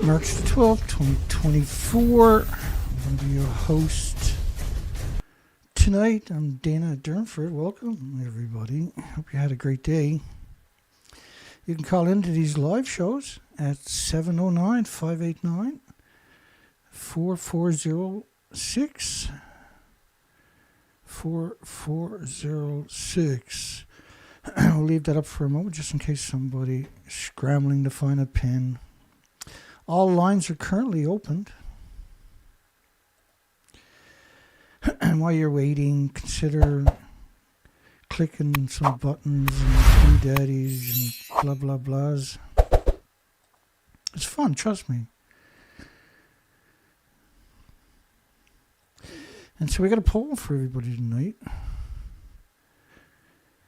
March the 12th, 2024. I'm going to be your host tonight. I'm Dana at Durnford. Welcome, everybody. Hope you had a great day. You can call into these live shows at 709-589-4406. 4406. We'll leave that up for a moment just in case somebody is scrambling to find a pin. All lines are currently opened. And while you're waiting, consider clicking some buttons and daddies and blah blah blahs. It's fun, trust me. And so we got a poll for everybody tonight.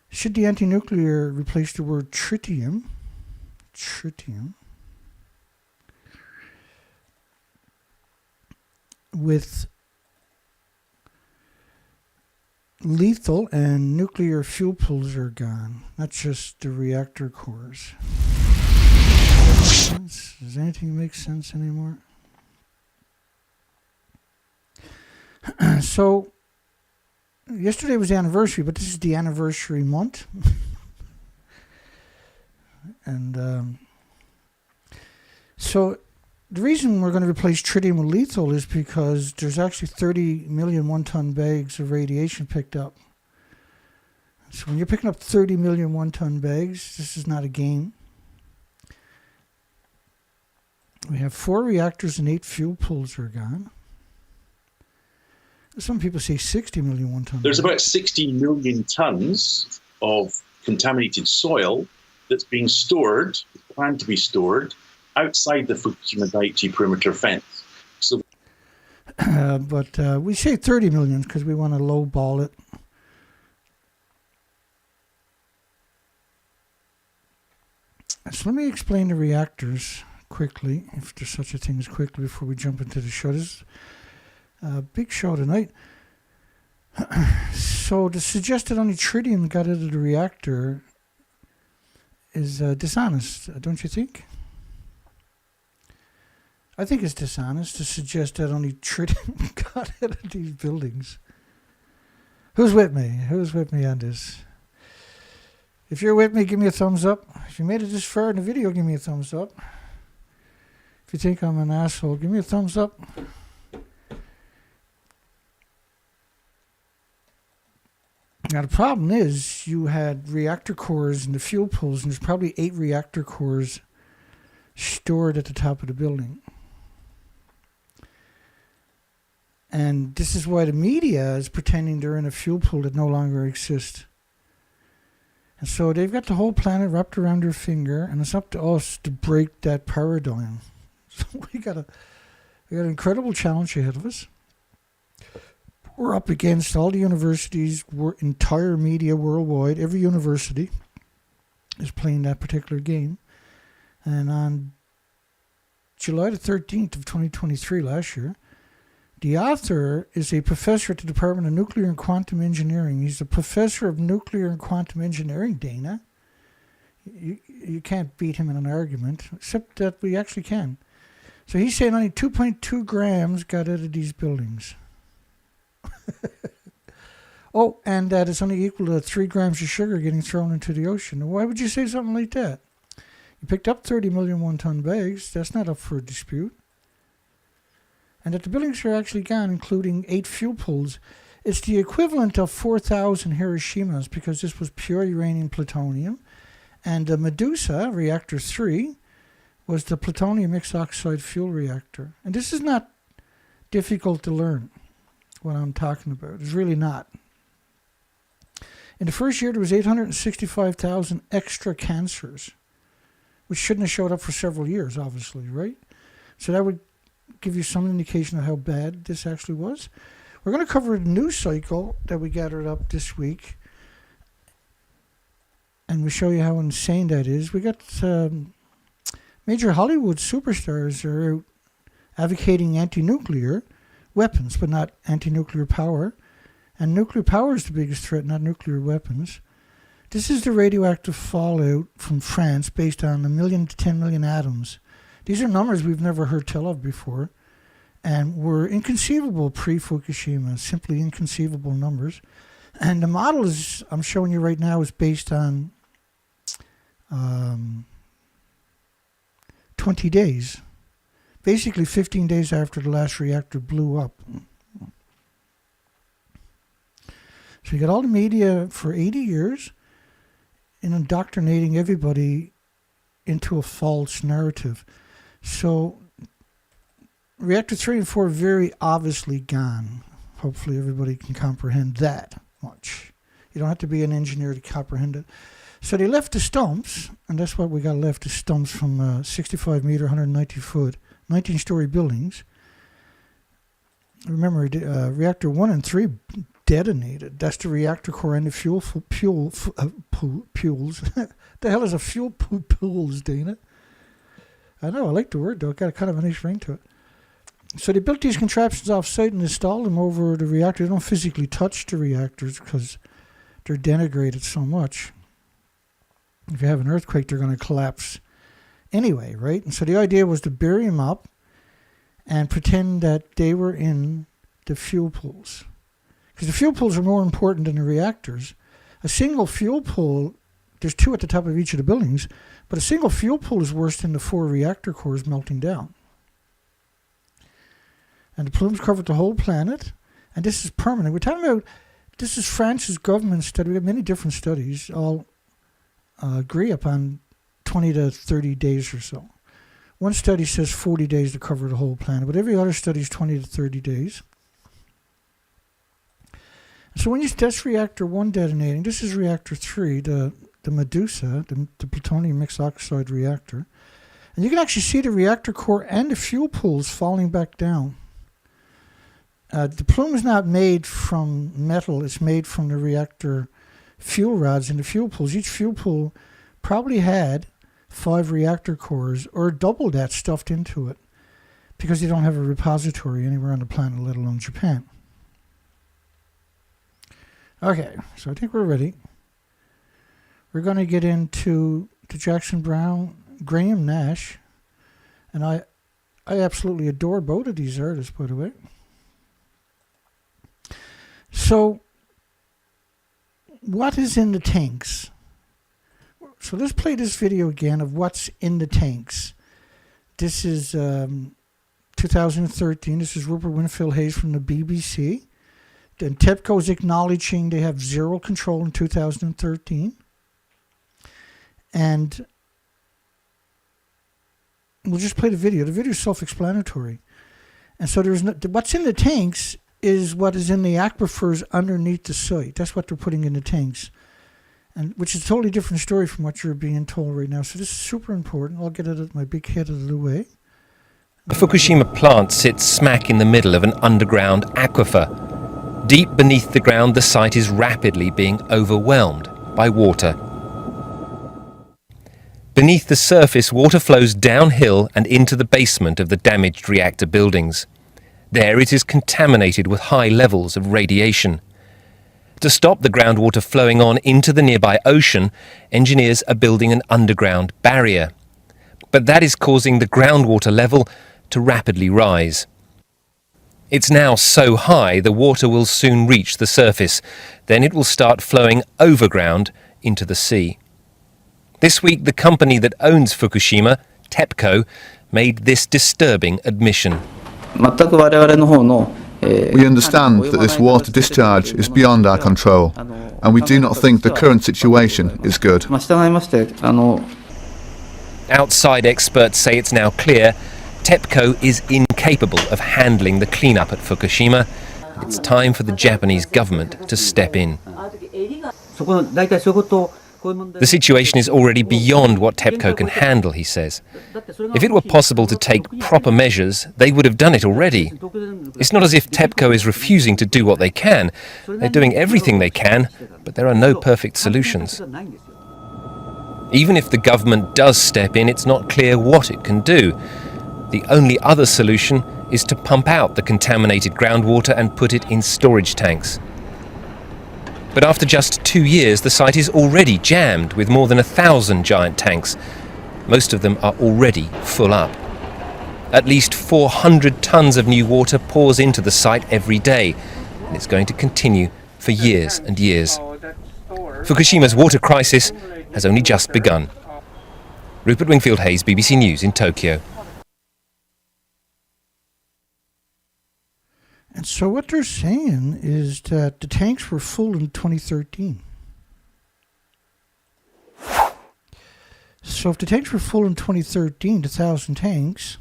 Should the anti-nuclear replace the word tritium? Tritium. With lethal and nuclear fuel pools are gone, not just the reactor cores. Does anything make sense anymore? So, yesterday was the anniversary, but this is the anniversary month. And so the reason we're going to replace tritium with lethal is because there's actually 30 million one-ton bags of radiation picked up. So when you're picking up 30 million one-ton bags, this is not a game. We have 4 reactors and 8 fuel pools are gone. Some people say 60 million one-ton bags. There's about 60 million tons of contaminated soil that's being stored, planned to be stored, outside the Fukushima Daiichi perimeter fence. So, but we say 30 million because we want to lowball it. So let me explain the reactors quickly, if there's such a thing as quickly, before we jump into the show. This is a big show tonight. So to suggest that only tritium got out of the reactor is dishonest, don't you think? I think it's dishonest to suggest that only tritium got out of these buildings. Who's with me? Who's with me on this? If you're with me, give me a thumbs up. If you made it this far in the video, give me a thumbs up. If you think I'm an asshole, give me a thumbs up. Now, the problem is you had reactor cores in the fuel pools, and there's probably 8 reactor cores stored at the top of the building. And this is why the media is pretending they're in a fuel pool that no longer exists. And so they've got the whole planet wrapped around their finger, and it's up to us to break that paradigm. So we got an incredible challenge ahead of us. We're up against all the universities, entire media worldwide. Every university is playing that particular game. And on July the 13th of 2023, last year, the author is a professor at the Department of Nuclear and Quantum Engineering. He's a professor of nuclear and quantum engineering, Dana. You can't beat him in an argument, except that we actually can. So he's saying only 2.2 grams got out of these buildings. Oh, and that is only equal to 3 grams of sugar getting thrown into the ocean. Why would you say something like that? You picked up 30 million one-ton bags. That's not up for a dispute. And that the buildings are actually gone, including 8 fuel pools. It's the equivalent of 4,000 Hiroshimas because this was pure uranium plutonium. And the Medusa, reactor 3, was the plutonium mixed oxide fuel reactor. And this is not difficult to learn, what I'm talking about. It's really not. In the first year, there was 865,000 extra cancers, which shouldn't have showed up for several years, obviously, right? So that would give you some indication of how bad this actually was. We're going to cover the news cycle that we gathered up this week, and we show you how insane that is. We got major Hollywood superstars are out advocating anti-nuclear weapons, but not anti-nuclear power. And nuclear power is the biggest threat, not nuclear weapons. This is the radioactive fallout from France based on 1 million to 10 million atoms These are numbers we've never heard tell of before, and were inconceivable pre-Fukushima, simply inconceivable numbers. And the model is, I'm showing you right now, is based on 20 days. Basically 15 days after the last reactor blew up. So you got all the media for 80 years in indoctrinating everybody into a false narrative. So reactor 3 and 4 are very obviously gone. Hopefully everybody can comprehend that much. You don't have to be an engineer to comprehend it. So they left the stumps, and that's what we got left, the stumps from 65 meter, 190 foot, 19-story buildings. Remember, reactor 1 and 3 detonated. That's the reactor core and the fuel pools. The hell is a fuel pools, Dana? I know, I like the word, though. It got kind of a nice ring to it. So they built these contraptions off-site and installed them over the reactor. They don't physically touch the reactors because they're denigrated so much. If you have an earthquake, they're going to collapse anyway, right? And so the idea was to bury them up and pretend that they were in the fuel pools. Because the fuel pools are more important than the reactors. A single fuel pool, there's 2 at the top of each of the buildings, but a single fuel pool is worse than the 4 reactor cores melting down. And the plumes covered the whole planet, and this is permanent. We're talking about, this is France's government study. We have many different studies, all agree upon 20 to 30 days or so. One study says 40 days to cover the whole planet, but every other study is 20 to 30 days. So when you test reactor 1 detonating, this is reactor 3, the Medusa, the plutonium mixed oxide reactor. And you can actually see the reactor core and the fuel pools falling back down. The plume is not made from metal, it's made from the reactor fuel rods in the fuel pools. Each fuel pool probably had 5 reactor cores or double that stuffed into it because you don't have a repository anywhere on the planet, let alone Japan. Okay, so I think we're ready. We're going to get into the Jackson Browne, Graham Nash, and I absolutely adore both of these artists, by the way. So, what is in the tanks? So let's play this video again of what's in the tanks. This is 2013. This is Rupert Winfield Hayes from the BBC. Then TEPCO is acknowledging they have zero control in 2013. And we'll just play the video. The video is self-explanatory. And so there's no, what's in the tanks is what is in the aquifers underneath the site. That's what they're putting in the tanks, and which is a totally different story from what you're being told right now. So this is super important. I'll get it at my big head out of the way. The Fukushima plant sits smack in the middle of an underground aquifer. Deep beneath the ground, the site is rapidly being overwhelmed by water. Beneath the surface, water flows downhill and into the basement of the damaged reactor buildings. There it is contaminated with high levels of radiation. To stop the groundwater flowing on into the nearby ocean, engineers are building an underground barrier. But that is causing the groundwater level to rapidly rise. It's now so high the water will soon reach the surface. Then it will start flowing overground into the sea. This week, the company that owns Fukushima, TEPCO, made this disturbing admission. We understand that this water discharge is beyond our control, and we do not think the current situation is good. Outside experts say it's now clear TEPCO is incapable of handling the cleanup at Fukushima. It's time for the Japanese government to step in. The situation is already beyond what TEPCO can handle, he says. If it were possible to take proper measures, they would have done it already. It's not as if TEPCO is refusing to do what they can. They're doing everything they can, but there are no perfect solutions. Even if the government does step in, it's not clear what it can do. The only other solution is to pump out the contaminated groundwater and put it in storage tanks. But after just 2 years, the site is already jammed with more than 1,000 giant tanks. Most of them are already full up. At least 400 tons of new water pours into the site every day, and it's going to continue for years and years. Fukushima's water crisis has only just begun. Rupert Wingfield-Hayes, BBC News in Tokyo. And so what they're saying is that the tanks were full in 2013. So if the tanks were full in 2013, the 1,000 tanks,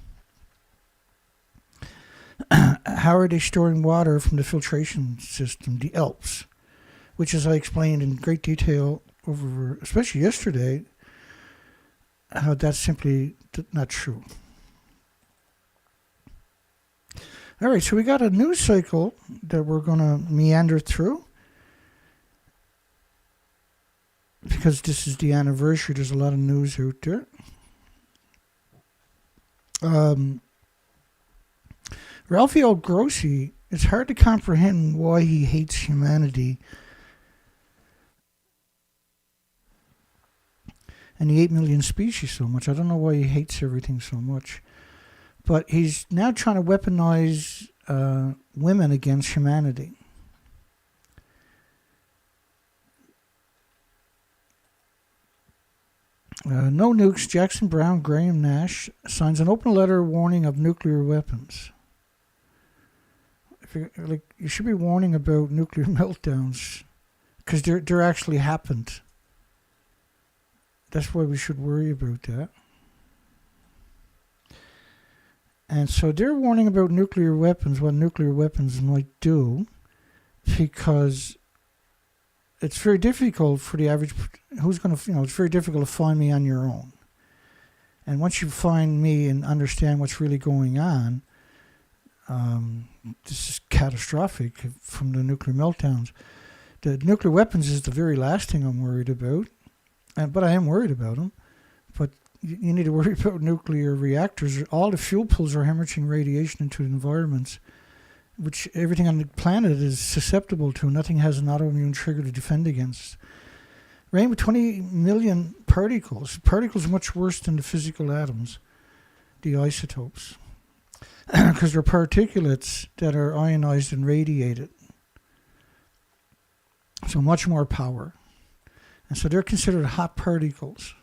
how are they storing water from the filtration system, the ALPS, which, as I explained in great detail over, especially yesterday, how that's simply not true. All right, so we got a news cycle that we're going to meander through because this is the anniversary. There's a lot of news out there. Ralphio Grossi, it's hard to comprehend why he hates humanity and the 8 million species so much. I don't know why he hates everything so much. But he's now trying to weaponize women against humanity. No nukes. Jackson, Browne, Graham, Nash signs an open letter warning of nuclear weapons. You should be warning about nuclear meltdowns because they're actually happened. That's why we should worry about that. And so they're warning about nuclear weapons, what nuclear weapons might do, because it's very difficult for the average, it's very difficult to find me on your own. And once you find me and understand what's really going on, this is catastrophic from the nuclear meltdowns. The nuclear weapons is the very last thing I'm worried about, but I am worried about them. But you need to worry about nuclear reactors. All the fuel pools are hemorrhaging radiation into the environments, which everything on the planet is susceptible to. Nothing has an autoimmune trigger to defend against. Rain with 20 million particles. Particles are much worse than the physical atoms, the isotopes, because they're particulates that are ionized and radiated. So much more power. And so they're considered hot particles.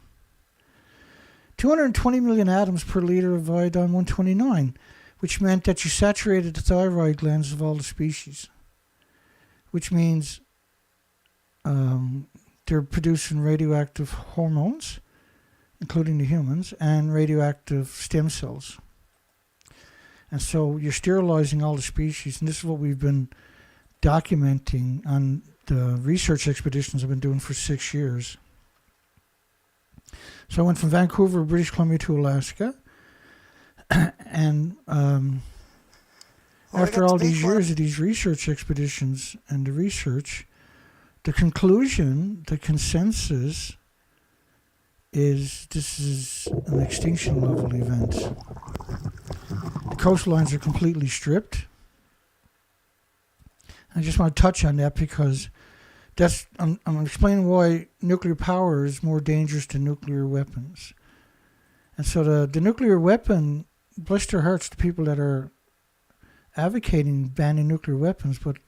220 million atoms per liter of iodine-129, which meant that you saturated the thyroid glands of all the species, which means they're producing radioactive hormones, including the humans, and radioactive stem cells. And so you're sterilizing all the species, and this is what we've been documenting on the research expeditions I've been doing for 6 years. So I went from Vancouver, British Columbia to Alaska. And after all these years of these research expeditions and the research, the conclusion, the consensus is this is an extinction level event. The coastlines are completely stripped. I just want to touch on that because I'm explaining why nuclear power is more dangerous than nuclear weapons. And so the nuclear weapon, bless their hearts to people that are advocating banning nuclear weapons, but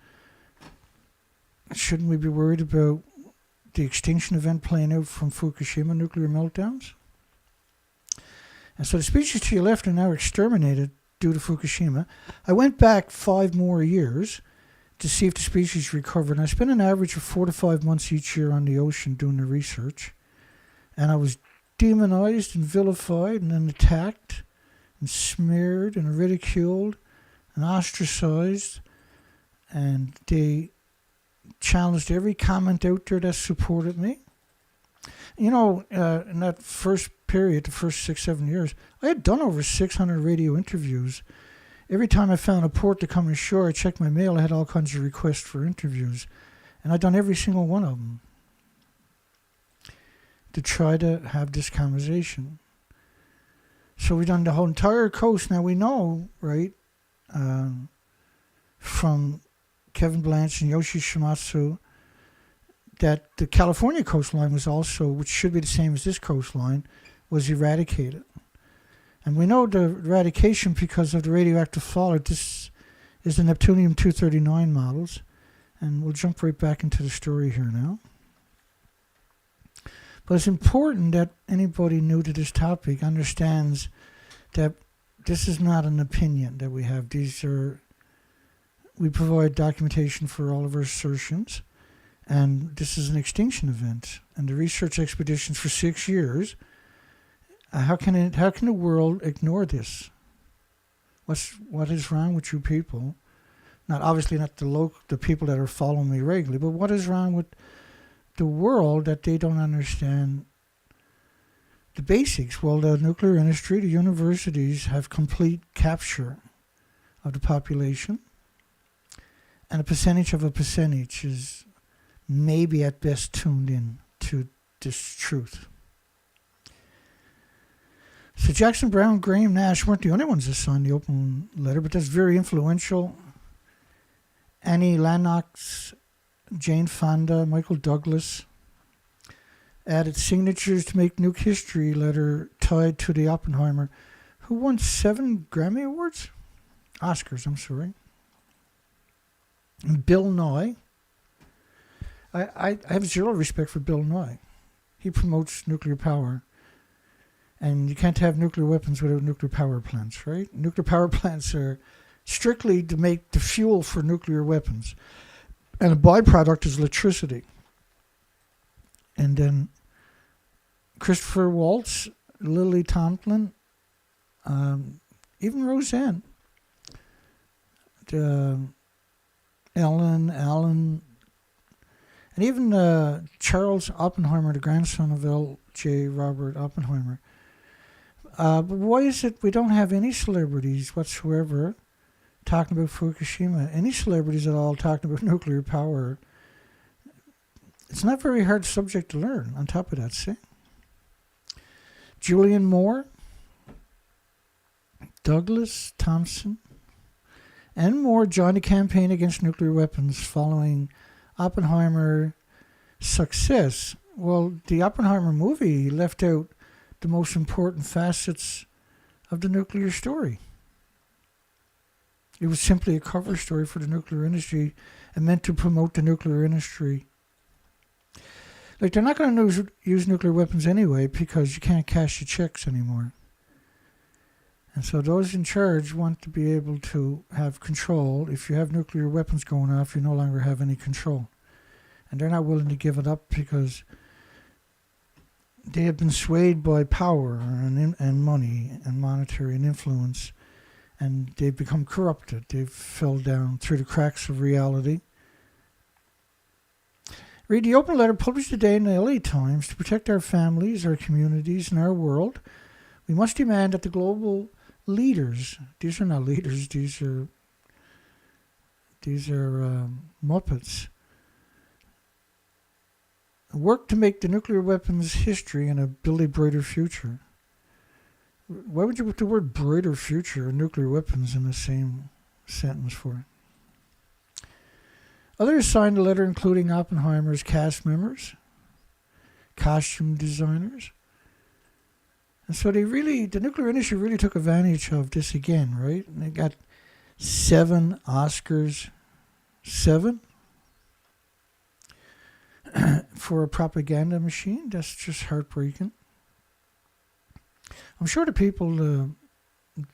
shouldn't we be worried about the extinction event playing out from Fukushima nuclear meltdowns? And so the species to your left are now exterminated due to Fukushima. I went back 5 more years to see if the species recovered. And I spent an average of 4 to 5 months each year on the ocean doing the research. And I was demonized and vilified and then attacked and smeared and ridiculed and ostracized. And they challenged every comment out there that supported me. You know, in that first period, the first 6-7 years, I had done over 600 radio interviews. Every time I found a port to come ashore, I checked my mail. I had all kinds of requests for interviews. And I'd done every single one of them to try to have this conversation. So we've done the whole entire coast. Now we know, right, from Kevin Blanche and Yoshi Shimatsu, that the California coastline was also, which should be the same as this coastline, was eradicated. And we know the eradication because of the radioactive fallout. This is the Neptunium-239 models. And we'll jump right back into the story here now. But it's important that anybody new to this topic understands that this is not an opinion that we have. We provide documentation for all of our assertions. And this is an extinction event. And the research expeditions for 6 years, how can the world ignore this? What is wrong with you people? Obviously not the people that are following me regularly, but what is wrong with the world that they don't understand the basics? Well, the nuclear industry, the universities have complete capture of the population, and a percentage of a percentage is maybe at best tuned in to this truth. So Jackson, Browne, Graham, Nash weren't the only ones that signed the open letter, but that's very influential. Annie Lennox, Jane Fonda, Michael Douglas added signatures to make nuke history letter tied to the Oppenheimer, who won 7 Grammy Awards? Oscars, I'm sorry. And Bill Nye. I have zero respect for Bill Nye. He promotes nuclear power. And you can't have nuclear weapons without nuclear power plants, right? Nuclear power plants are strictly to make the fuel for nuclear weapons. And a byproduct is electricity. And then Christopher Waltz, Lily Tomlin, even Roseanne, Ellen, and even Charles Oppenheimer, the grandson of L.J. Robert Oppenheimer. But why is it we don't have any celebrities whatsoever talking about Fukushima? Any celebrities at all talking about nuclear power? It's not a very hard subject to learn, on top of that, see? Julian Moore, Douglas Thompson, and more joined the campaign against nuclear weapons following Oppenheimer's success. Well, the Oppenheimer movie left out the most important facets of the nuclear story. It was simply a cover story for the nuclear industry and meant to promote the nuclear industry. Like, they're not going to use nuclear weapons anyway because you can't cash your checks anymore. And so those in charge want to be able to have control. If you have nuclear weapons going off, you no longer have any control. And they're not willing to give it up because they have been swayed by power and money and monetary and influence, and they've become corrupted. They've fell down through the cracks of reality. Read the open letter published today in the LA Times. To protect our families, our communities, and our world, we must demand that the global leaders, these are not leaders, these are Muppets, work to make the nuclear weapons history and build a brighter future. Why would you put the word brighter future and nuclear weapons in the same sentence for? Others signed a letter including Oppenheimer's cast members, costume designers. And so the nuclear industry really took advantage of this again, right? And they got 7 Oscars, 7? For a propaganda machine. That's just heartbreaking. I'm sure the people,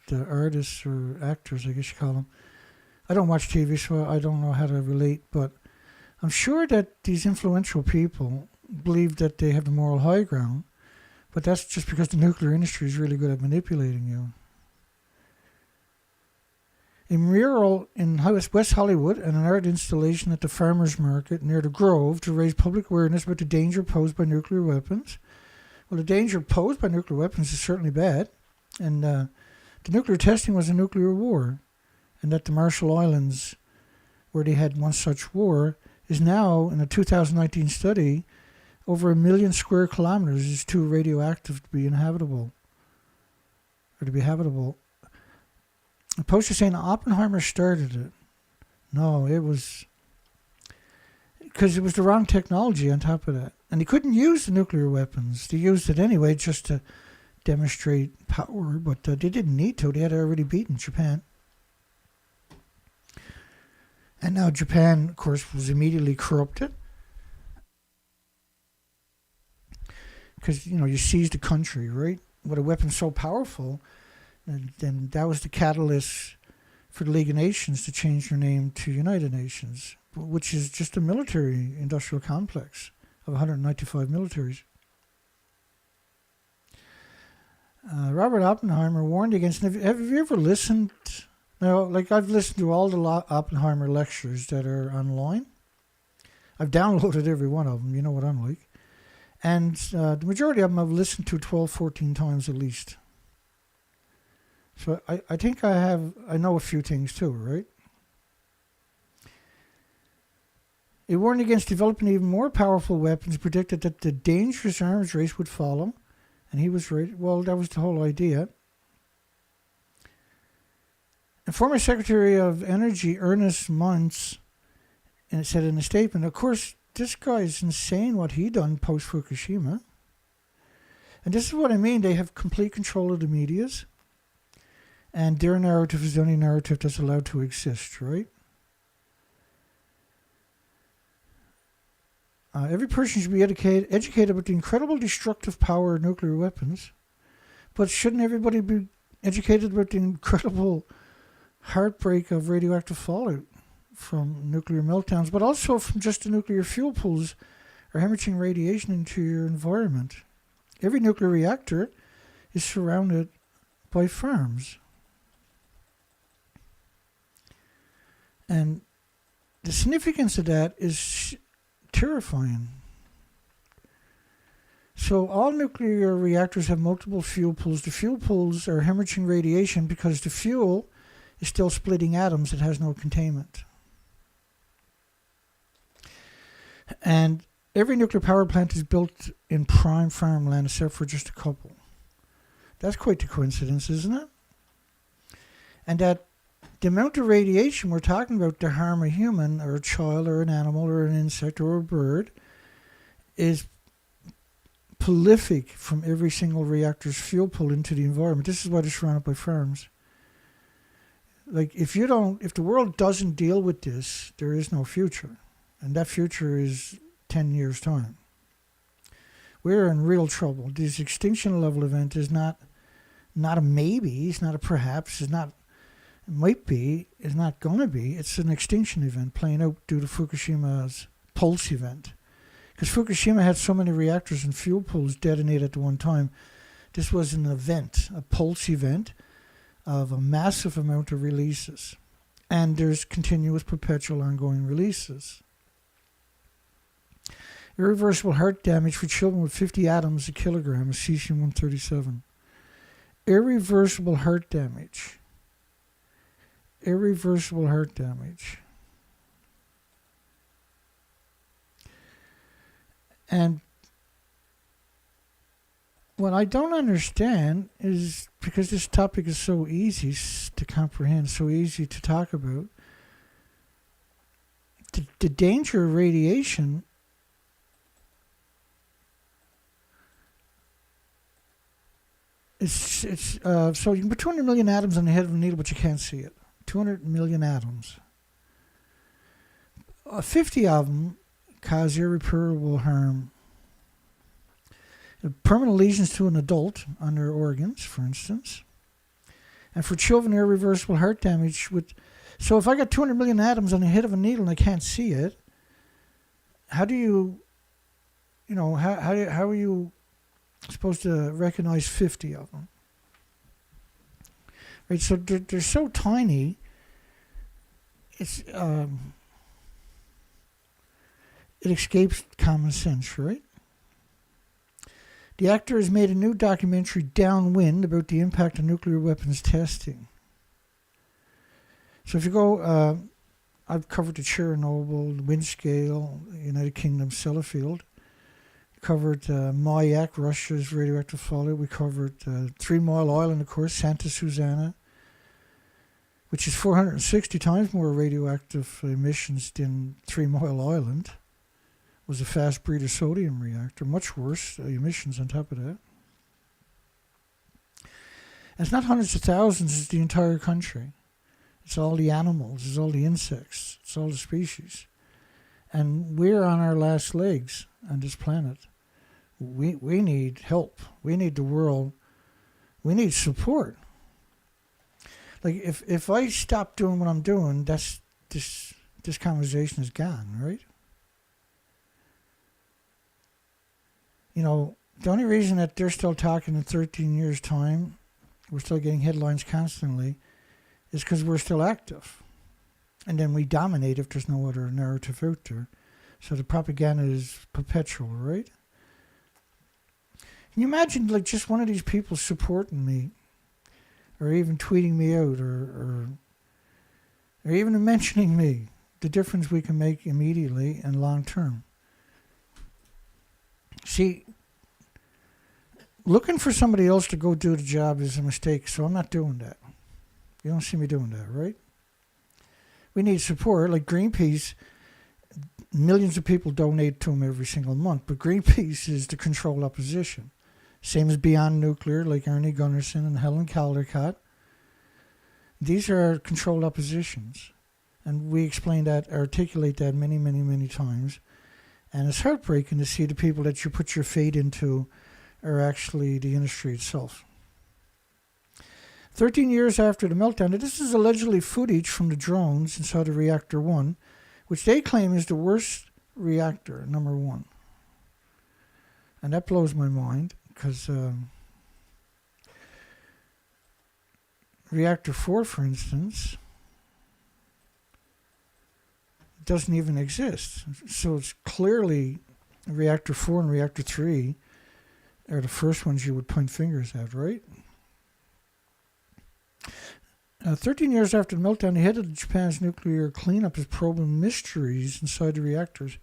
the artists or actors, I guess you call them, I don't watch TV, so I don't know how to relate, but I'm sure that these influential people believe that they have the moral high ground, but that's just because the nuclear industry is really good at manipulating you. A mural in West Hollywood and an art installation at the Farmers Market near the Grove to raise public awareness about the danger posed by nuclear weapons. Well, the danger posed by nuclear weapons is certainly bad, and the nuclear testing was a nuclear war, and that the Marshall Islands, where they had one such war, is now, in a 2019 study, over 1 million square kilometers is too radioactive to be inhabitable, or to be habitable. The Post is saying Oppenheimer started it. No, it was because it was the wrong technology on top of that. And they couldn't use the nuclear weapons. They used it anyway just to demonstrate power, but they didn't need to. They had already beaten Japan. And now Japan, of course, was immediately corrupted. Because, you seized the country, right? With a weapon so powerful, and then that was the catalyst for the League of Nations to change their name to United Nations, which is just a military industrial complex of 195 militaries. Robert Oppenheimer warned against, have you ever listened? Now, like, I've listened to all the Oppenheimer lectures that are online. I've downloaded every one of them, you know what I'm like. And the majority of them I've listened to 12, 14 times at least. So I think I know a few things too, right? It warned against developing even more powerful weapons, predicted that the dangerous arms race would follow. And he was right. Well, that was the whole idea. And former Secretary of Energy Ernest Moniz said in a statement, of course, this guy's insane what he done post-Fukushima. And this is what I mean. They have complete control of the medias. And their narrative is the only narrative that's allowed to exist, right? Every person should be educated about the incredible destructive power of nuclear weapons. But shouldn't everybody be educated about the incredible heartbreak of radioactive fallout from nuclear meltdowns, but also from just the nuclear fuel pools are hemorrhaging radiation into your environment? Every nuclear reactor is surrounded by farms. And the significance of that is terrifying. So all nuclear reactors have multiple fuel pools. The fuel pools are hemorrhaging radiation because the fuel is still splitting atoms. It has no containment. And every nuclear power plant is built in prime farmland except for just a couple. That's quite the coincidence, isn't it? And that the amount of radiation we're talking about to harm a human or a child or an animal or an insect or a bird is prolific from every single reactor's fuel pool into the environment. This is why they're surrounded by farms. Like, if the world doesn't deal with this, there is no future. And that future is 10 years' time. We're in real trouble. This extinction level event is not a maybe, it's not a perhaps, it might be, it's not going to be. It's an extinction event playing out due to Fukushima's pulse event. Because Fukushima had so many reactors and fuel pools detonated at one time. This was an event, a pulse event of a massive amount of releases. And there's continuous, perpetual, ongoing releases. Irreversible heart damage for children with 50 atoms a kilogram of cesium-137. Irreversible heart damage. Irreversible heart damage. And what I don't understand is, because this topic is so easy to comprehend, so easy to talk about, the danger of radiation so you can put 200 million atoms on the head of a needle, but you can't see it. 200 million atoms. 50 of them cause irreparable harm. Permanent lesions to an adult on their organs, for instance. And for children, irreversible heart damage. So if I got 200 million atoms on the head of a needle and I can't see it, how do you, how are you supposed to recognize 50 of them? Right, so they're so tiny, it escapes common sense, right? The actor has made a new documentary, Downwind, about the impact of nuclear weapons testing. So if you go, I've covered the Chernobyl, the Windscale, United Kingdom, Sellafield. Covered Mayak, Russia's radioactive fallout. We covered 3 Mile Island, of course, Santa Susana, which is 460 times more radioactive emissions than 3 Mile Island. Was a fast breeder sodium reactor, much worse emissions on top of that. And it's not hundreds of thousands, it's the entire country. It's all the animals, it's all the insects, it's all the species. And we're on our last legs on this planet. We need help. We need the world. We need support. Like if I stop doing what I'm doing, that's this conversation is gone, right? You know, the only reason that they're still talking in 13 years' time, we're still getting headlines constantly, is because we're still active. And then we dominate if there's no other narrative out there. So the propaganda is perpetual, right? Can you imagine like just one of these people supporting me, or even tweeting me out, or even mentioning me, the difference we can make immediately and long term? See, looking for somebody else to go do the job is a mistake, so I'm not doing that. You don't see me doing that, right? We need support. Like Greenpeace, millions of people donate to them every single month, but Greenpeace is the controlled opposition. Same as Beyond Nuclear, like Ernie Gunnarsson and Helen Caldicott. These are controlled oppositions. And we explain that, articulate that many, many, many times. And it's heartbreaking to see the people that you put your fate into are actually the industry itself. 13 years after the meltdown, and this is allegedly footage from the drones inside of Reactor 1, which they claim is the worst reactor, number 1. And that blows my mind, because Reactor 4, for instance, doesn't even exist. So it's clearly Reactor 4 and Reactor 3 are the first ones you would point fingers at, right? 13 years after the meltdown, the head of Japan's nuclear cleanup is probing mysteries inside the reactors.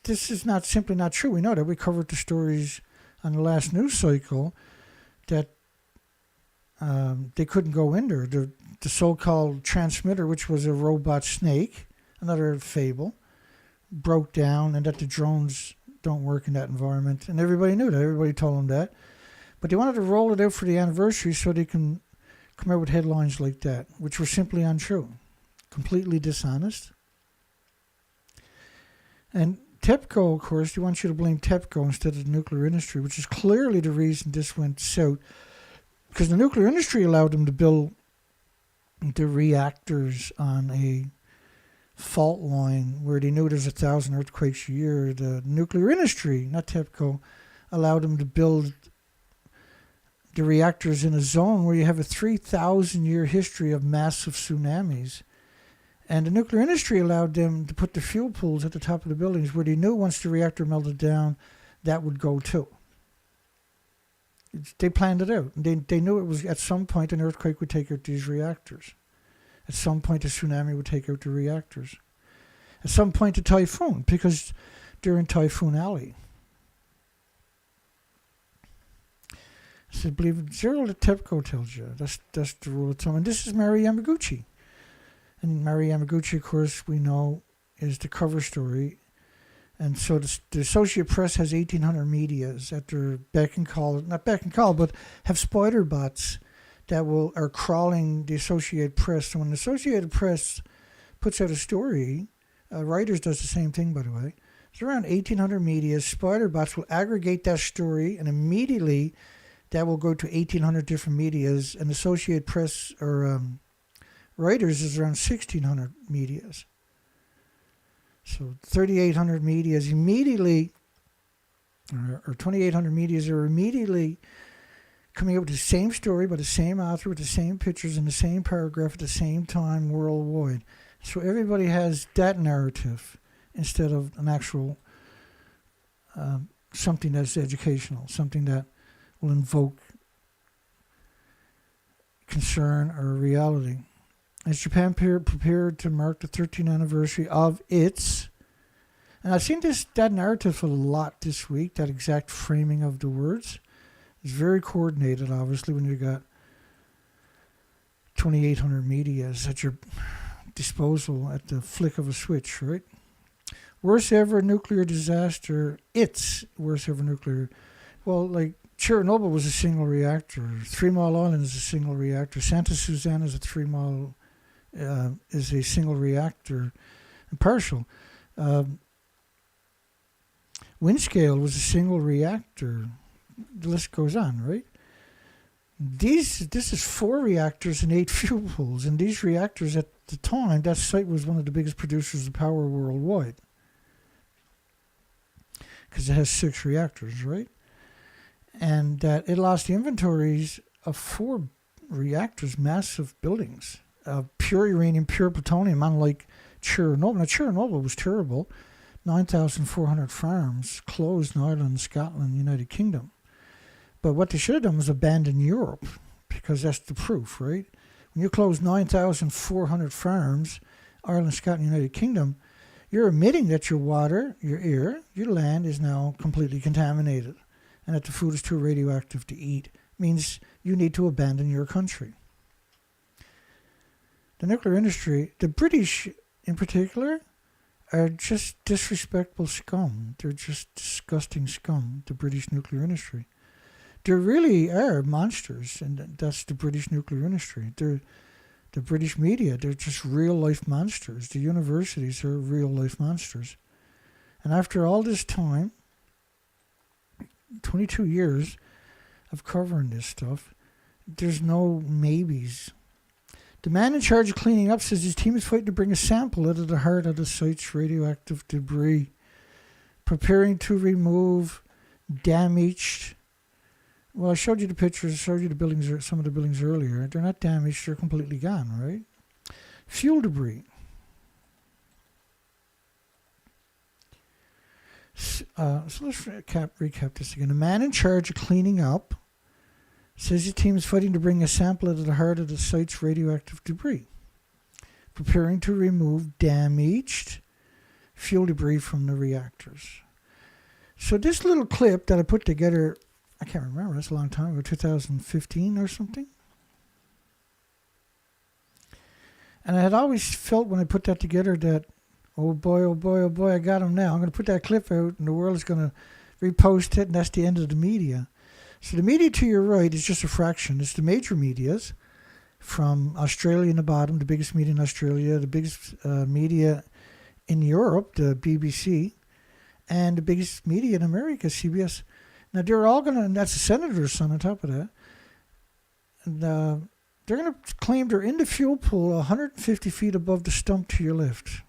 This is simply not true. We know that. We covered the stories on the last news cycle that they couldn't go in there. The so-called transmitter, which was a robot snake, another fable, broke down, and that the drones don't work in that environment. And everybody knew that. Everybody told them that. But they wanted to roll it out for the anniversary so they can come out with headlines like that, which were simply untrue, completely dishonest. And TEPCO, of course, they want you to blame TEPCO instead of the nuclear industry, which is clearly the reason this went south, because the nuclear industry allowed them to build the reactors on a fault line where they knew there's 1,000 earthquakes a year. The nuclear industry, not TEPCO, allowed them to build the reactors in a zone where you have a 3,000-year history of massive tsunamis. And the nuclear industry allowed them to put the fuel pools at the top of the buildings where they knew once the reactor melted down, that would go too. They planned it out. They knew it was at some point an earthquake would take out these reactors. At some point a tsunami would take out the reactors. At some point a typhoon, because they're in Typhoon Alley. I said, believe it, zero that TEPCO tells you. That's the rule of thumb. And this is Mary Yamaguchi. And Mary Yamaguchi, of course, we know is the cover story. And so the Associated Press has 1,800 medias at their beck and call, not beck and call, but have spider bots that are crawling the Associated Press. So when the Associated Press puts out a story, Reuters does the same thing, by the way. It's around 1,800 medias. Spider bots will aggregate that story, and immediately that will go to 1,800 different medias. And Associated Press or Reuters is around 1,600 medias. So 3,800 medias immediately, or 2,800 medias are immediately coming up with the same story by the same author with the same pictures in the same paragraph at the same time worldwide. So everybody has that narrative instead of an actual something that's educational, something that will invoke concern or reality. As Japan prepared to mark the 13th anniversary of its, and I've seen that narrative a lot this week, that exact framing of the words. It's very coordinated, obviously, when you got 2,800 medias at your disposal at the flick of a switch, right? Worst ever nuclear disaster, it's worst ever nuclear. Well, like Chernobyl was a single reactor. 3 Mile Island is a single reactor. Santa Susana is a 3 mile is a single reactor, partial. Windscale was a single reactor. The list goes on, right? This is 4 reactors and 8 fuel pools, and these reactors at the time, that site was one of the biggest producers of power worldwide because it has 6 reactors, right? And that it lost the inventories of 4 reactors, massive buildings, pure uranium, pure plutonium, unlike Chernobyl. Now, Chernobyl was terrible. 9,400 farms closed in Ireland, Scotland, United Kingdom. But what they should have done was abandon Europe, because that's the proof, right? When you close 9,400 farms, Ireland, Scotland, United Kingdom, you're admitting that your water, your air, your land is now completely contaminated, and that the food is too radioactive to eat. Means you need to abandon your country. The nuclear industry, the British in particular, are just disrespectful scum. They're just disgusting scum, the British nuclear industry. They really are monsters, and that's the British nuclear industry. They're the British media. They're just real-life monsters. The universities are real-life monsters. And after all this time, 22 years of covering this stuff, there's no maybes. The man in charge of cleaning up says his team is fighting to bring a sample out of the heart of the site's radioactive debris, preparing to remove damaged. Well, I showed you the pictures, I showed you the buildings, some of the buildings earlier. They're not damaged, they're completely gone, right? Fuel debris. So let's recap this again. The man in charge of cleaning up says his team is fighting to bring a sample out of the heart of the site's radioactive debris, preparing to remove damaged fuel debris from the reactors. So this little clip that I put together, I can't remember, that's a long time ago, 2015 or something. And I had always felt when I put that together that, oh boy, I got him now. I'm going to put that clip out and the world is going to repost it, and that's the end of the media. So the media to your right is just a fraction. It's the major medias from Australia in the bottom, the biggest media in Australia, the biggest media in Europe, the BBC, and the biggest media in America, CBS. Now, they're all going to, and that's the senator's son on top of that, and they're going to claim they're in the fuel pool 150 feet above the stump to your left.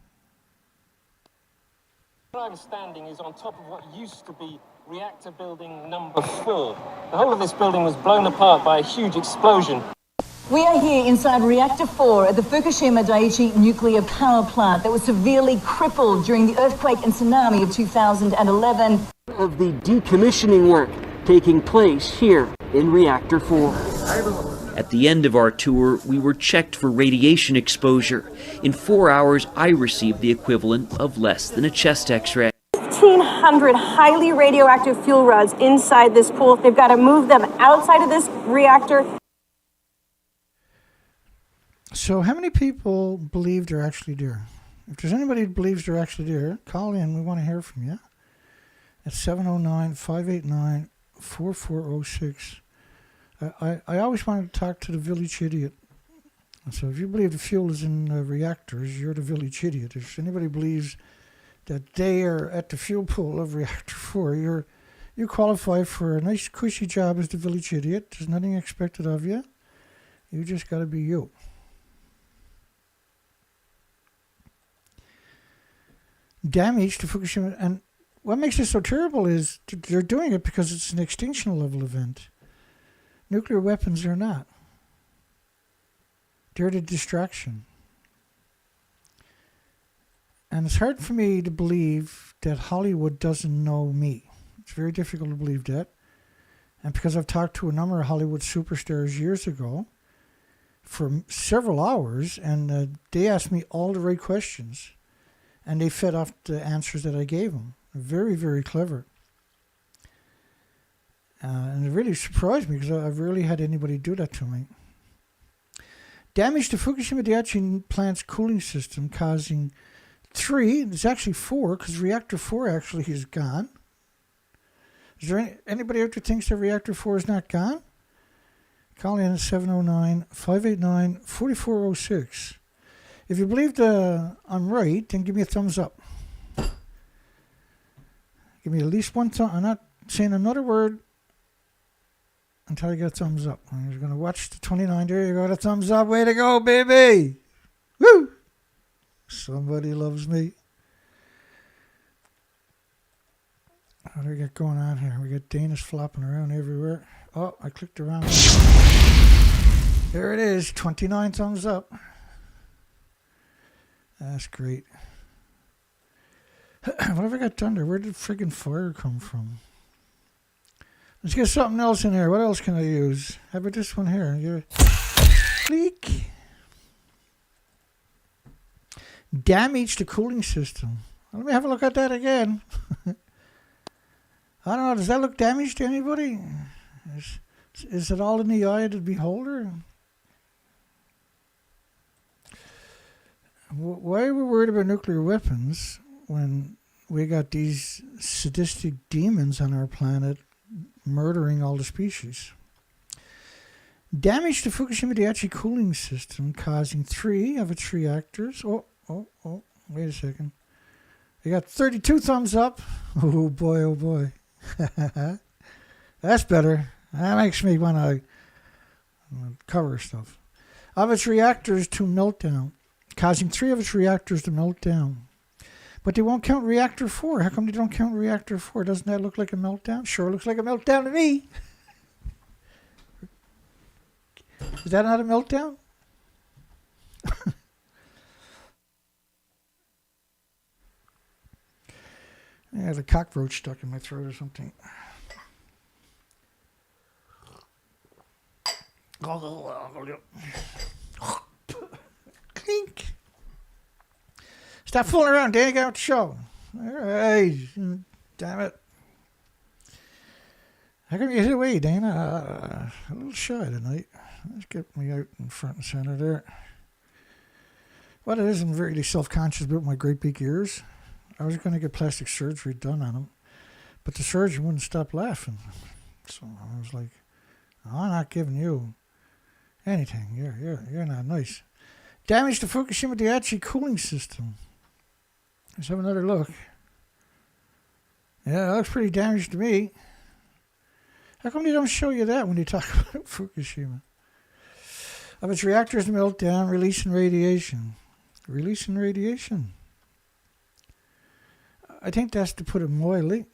Where I'm standing is on top of what used to be reactor building number 4. The whole of this building was blown apart by a huge explosion. We are here inside Reactor 4 at the Fukushima Daiichi nuclear power plant that was severely crippled during the earthquake and tsunami of 2011. Of the decommissioning work taking place here in Reactor 4. At the end of our tour, we were checked for radiation exposure. In 4 hours, I received the equivalent of less than a chest x-ray. 1,500 highly radioactive fuel rods inside this pool. They've got to move them outside of this reactor. So how many people believe they're actually there? If there's anybody who believes they're actually there, call in. We want to hear from you. At 709-589-4406. I always wanted to talk to the village idiot. So if you believe the fuel is in reactors, you're the village idiot. If anybody believes that they are at the fuel pool of Reactor 4, you qualify for a nice cushy job as the village idiot. There's nothing expected of you. You just got to be you. Damage to Fukushima, and what makes it so terrible is they're doing it because it's an extinction level event. Nuclear weapons are not. They're the distraction. And it's hard for me to believe that Hollywood doesn't know me. It's very difficult to believe that. And because I've talked to a number of Hollywood superstars years ago for several hours, and they asked me all the right questions. And they fed off the answers that I gave them. Very, very clever. And it really surprised me because I've rarely had anybody do that to me. Damage to Fukushima Daiichi plant's cooling system causing 3, it's actually 4 because reactor 4 actually is gone. Is there anybody out there thinks that reactor 4 is not gone? Call in at 709-589-4406. If you believe I'm right, then give me a thumbs up. Give me at least one thumb. I'm not saying another word until I get a thumbs up. I'm just going to watch the 29. There you go, the thumbs up. Way to go, baby. Woo! Somebody loves me. What do we got going on here? We got Dana's flopping around everywhere. Oh, I clicked around. There it is. 29 thumbs up. That's great. What have I got done there? Where did friggin' fire come from? Let's get something else in here. What else can I use? How about this one here? Leak. Damage the cooling system. Let me have a look at that again. I don't know. Does that look damaged to anybody? Is it all in the eye of the beholder? Why are we worried about nuclear weapons when we got these sadistic demons on our planet murdering all the species? Damage to Fukushima Daiichi cooling system, causing 3 of its reactors. Oh, wait a second. I got 32 thumbs up. Oh boy. That's better. That makes me want to cover stuff. Of its reactors to melt down, causing 3 of its reactors to melt down. But they won't count reactor 4. How come they don't count reactor 4? Doesn't that look like a meltdown? Sure looks like a meltdown to me. Is that not a meltdown? I have a cockroach stuck in my throat or something. Clink. Stop fooling around, Danny. Get out the show. All right. Damn it. How come you hit away, Dana? A little shy tonight. Let's get me out in front and center there. What it is, I'm really self-conscious about my great big ears. I was going to get plastic surgery done on them, but the surgeon wouldn't stop laughing. So I was like, I'm not giving you anything. You're not nice. Damage to Fukushima Daiichi cooling system. Let's have another look. Yeah, it looks pretty damaged to me. How come they don't show you that when you talk about Fukushima? Of its reactors to melt down, releasing radiation. Releasing radiation. I think that's to put it mildly.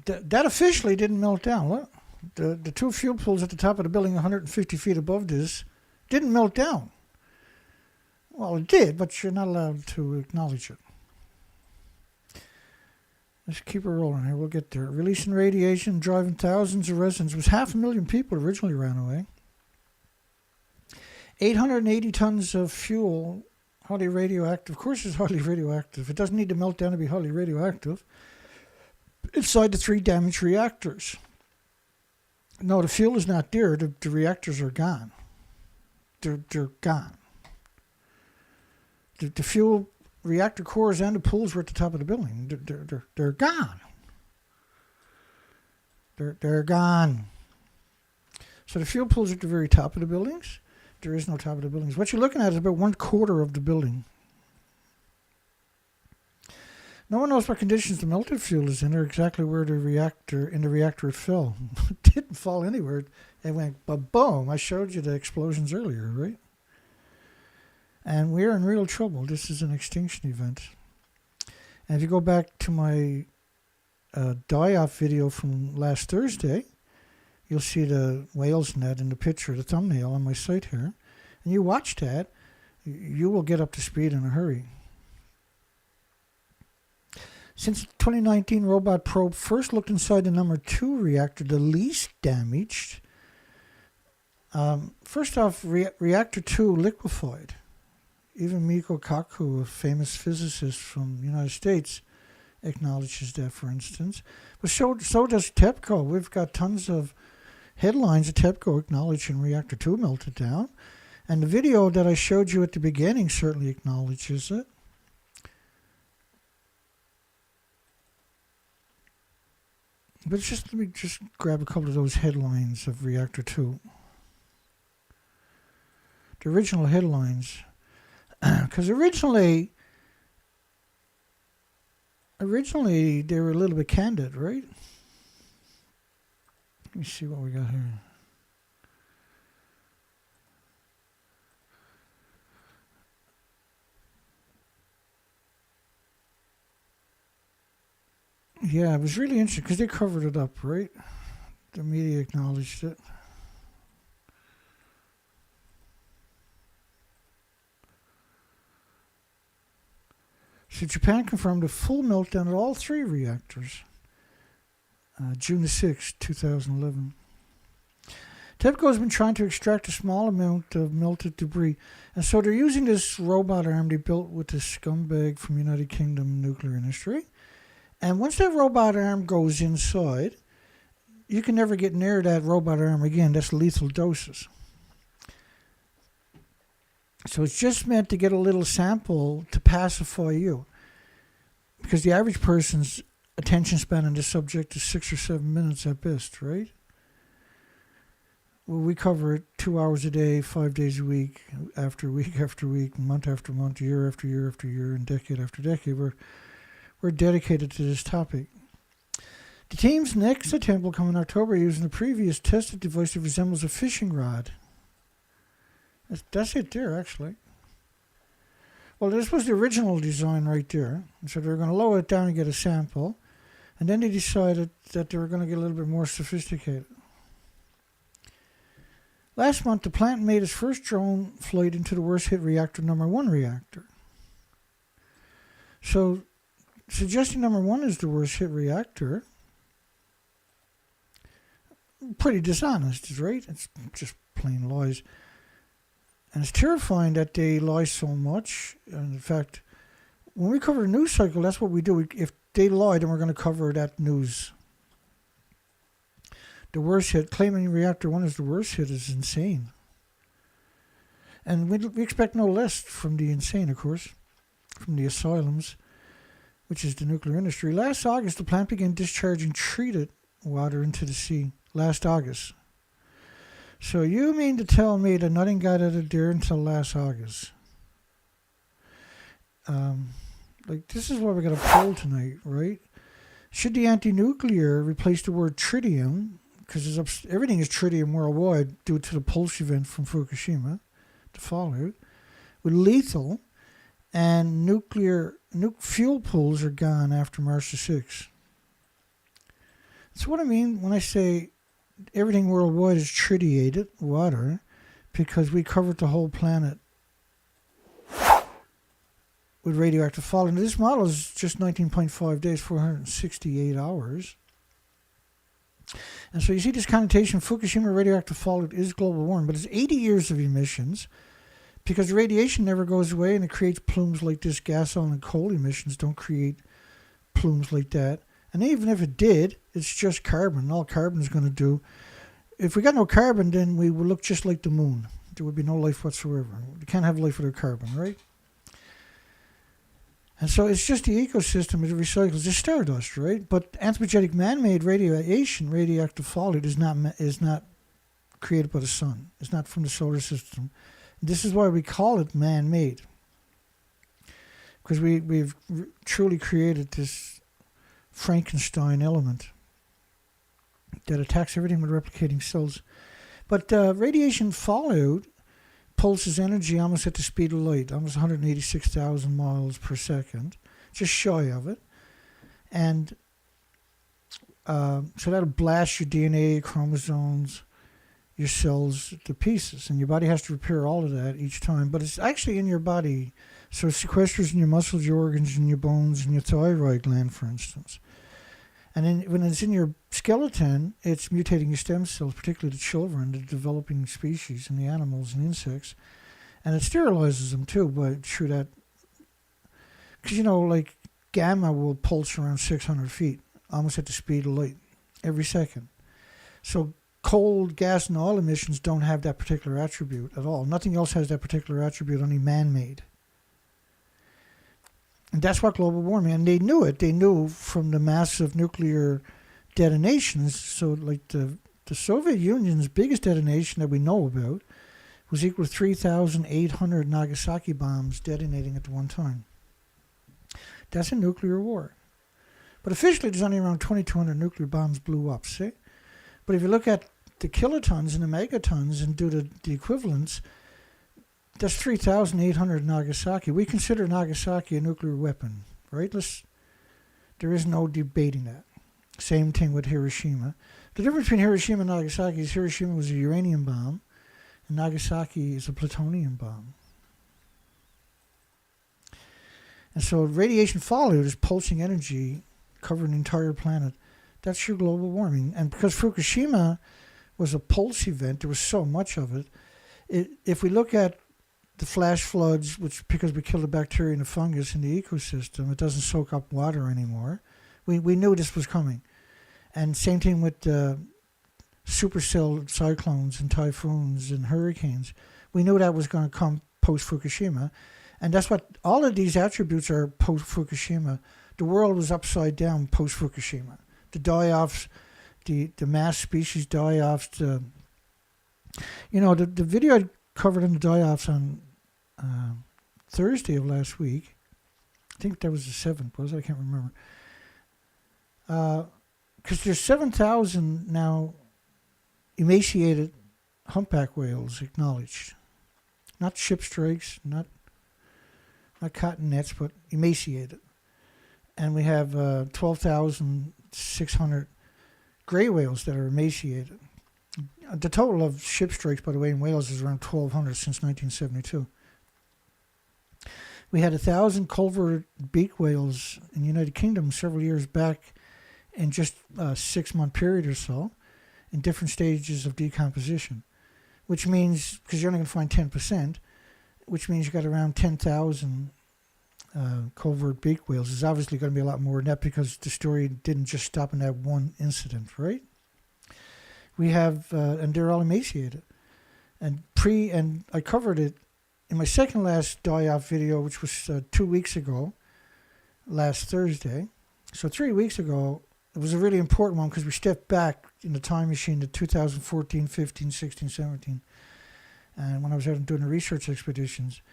That officially didn't melt down. What? The 2 fuel pools at the top of the building 150 feet above this didn't melt down. Well, it did, but you're not allowed to acknowledge it. Let's keep it rolling here. We'll get there. Releasing radiation, driving thousands of residents. It was 500,000 people originally ran away. 880 tons of fuel, highly radioactive. Of course it's highly radioactive. It doesn't need to melt down to be highly radioactive. Inside the 3 damaged reactors. No, the fuel is not there. The reactors are gone. They're gone. The fuel reactor cores and the pools were at the top of the building. They're gone. They're gone. So the fuel pools are at the very top of the buildings. There is no top of the buildings. What you're looking at is about 1/4 of the building. No one knows what conditions the melted fuel is in or exactly where the reactor it fell. It didn't fall anywhere. It went ba-boom. I showed you the explosions earlier, right? And we're in real trouble. This is an extinction event. And if you go back to my die-off video from last Thursday, you'll see the whale's net in the picture, the thumbnail on my site here. And you watch that, you will get up to speed in a hurry. Since the 2019 robot probe first looked inside the number 2 reactor, the least damaged, first off, reactor 2 liquefied. Even Michio Kaku, a famous physicist from the United States, acknowledges that, for instance. But so does TEPCO. We've got tons of headlines of TEPCO acknowledging reactor 2 melted down. And the video that I showed you at the beginning certainly acknowledges it. But let me just grab a couple of those headlines of Reactor 2. The original headlines. Because originally they were a little bit candid, right? Let me see what we got here. Yeah, it was really interesting because they covered it up, right? The media acknowledged it. So Japan confirmed a full meltdown at all 3 reactors. June the 6th, 2011. TEPCO has been trying to extract a small amount of melted debris. And so they're using this robot arm they built with the scumbag from United Kingdom nuclear industry. And once that robot arm goes inside, you can never get near that robot arm again. That's lethal doses. So it's just meant to get a little sample to pacify you. Because the average person's attention span on this subject is 6 or 7 minutes at best, right? Well, we cover it 2 hours a day, 5 days a week after week, month after month, year after year after year, and decade after decade. We're dedicated to this topic. The team's next attempt will come in October using the previous tested device that resembles a fishing rod. That's it there, actually. Well, this was the original design right there. So they were going to lower it down and get a sample. And then they decided that they were going to get a little bit more sophisticated. Last month, the plant made its first drone flight into the worst hit reactor, number 1 reactor. So, suggesting number 1 is the worst hit reactor, pretty dishonest, right? It's just plain lies. And it's terrifying that they lie so much. And in fact, when we cover a news cycle, that's what we do. If they lie, then we're going to cover that news. The worst hit, claiming reactor 1 is the worst hit, is insane. And we expect no less from the insane, of course, from the asylums, which is the nuclear industry. Last August, the plant began discharging treated water into the sea. Last August. So you mean to tell me that nothing got out of there until last August? This is what we're going to poll tonight, right? Should the anti-nuclear replace the word tritium, because everything is tritium worldwide due to the pulse event from Fukushima, the fallout, with lethal, and nuclear fuel pools are gone after March the 6th. That's what I mean when I say everything worldwide is tritiated water, because we covered the whole planet with radioactive fallout. And this model is just 19.5 days, 468 hours. And so you see this connotation, Fukushima radioactive fallout is global warming, but it's 80 years of emissions, because the radiation never goes away and it creates plumes like this. Gas, oil, and coal emissions don't create plumes like that. And even if it did, it's just carbon. All carbon is going to do. If we got no carbon, then we would look just like the moon. There would be no life whatsoever. You can't have life without carbon, right? And so it's just the ecosystem. It recycles. It's stardust, right? But anthropogenic man-made radiation, radioactive fallout, is not created by the sun. It's not from the solar system. This is why we call it man-made, because we've truly created this Frankenstein element that attacks everything with replicating cells. But radiation fallout pulses energy almost at the speed of light, almost 186,000 miles per second, just shy of it. And so that'll blast your DNA, chromosomes, your cells to pieces. And your body has to repair all of that each time. But it's actually in your body. So it sequesters in your muscles, your organs, and your bones, and your thyroid gland, for instance. And then when it's in your skeleton, it's mutating your stem cells, particularly the children, the developing species, and the animals and insects. And it sterilizes them too, but through that. Because, like gamma will pulse around 600 feet, almost at the speed of light, every second. So cold, gas, and oil emissions don't have that particular attribute at all. Nothing else has that particular attribute, only man-made. And that's what global warming, and they knew it. They knew from the massive nuclear detonations. So like the Soviet Union's biggest detonation that we know about was equal to 3,800 Nagasaki bombs detonating at one time. That's a nuclear war. But officially, there's only around 2,200 nuclear bombs blew up, see? But if you look at the kilotons and the megatons and do the equivalents, that's 3,800 Nagasaki. We consider Nagasaki a nuclear weapon, right? There is no debating that. Same thing with Hiroshima. The difference between Hiroshima and Nagasaki is Hiroshima was a uranium bomb, and Nagasaki is a plutonium bomb. And so radiation fallout is pulsing energy covering the entire planet. That's your global warming. And because Fukushima was a pulse event, there was so much of it. If we look at the flash floods, which because we killed the bacteria and the fungus in the ecosystem, it doesn't soak up water anymore. We knew this was coming. And same thing with supercell cyclones and typhoons and hurricanes. We knew that was going to come post-Fukushima. And that's what all of these attributes are post-Fukushima. The world was upside down post-Fukushima. The die-offs, the mass species die-offs. The video I covered on the die-offs on Thursday of last week. I think that was the 7th, was it? I can't remember. Because there's 7,000 now emaciated humpback whales acknowledged. Not ship strikes, not cotton nets, but emaciated. And we have 12,600 gray whales that are emaciated. The total of ship strikes, by the way, in Wales is around 1,200 since 1972. We had 1,000 culvert beak whales in the United Kingdom several years back in just a 6-month period or so in different stages of decomposition, which means, because you're only going to find 10%, which means you got around 10,000 covert beak whales. There's obviously going to be a lot more than that because the story didn't just stop in that one incident, right? We have, and they're all emaciated. And I covered it in my second last die-off video, which was 2 weeks ago, last Thursday. So 3 weeks ago, it was a really important one because we stepped back in the time machine to 2014, 15, 16, 17. And when I was out doing the research expeditions,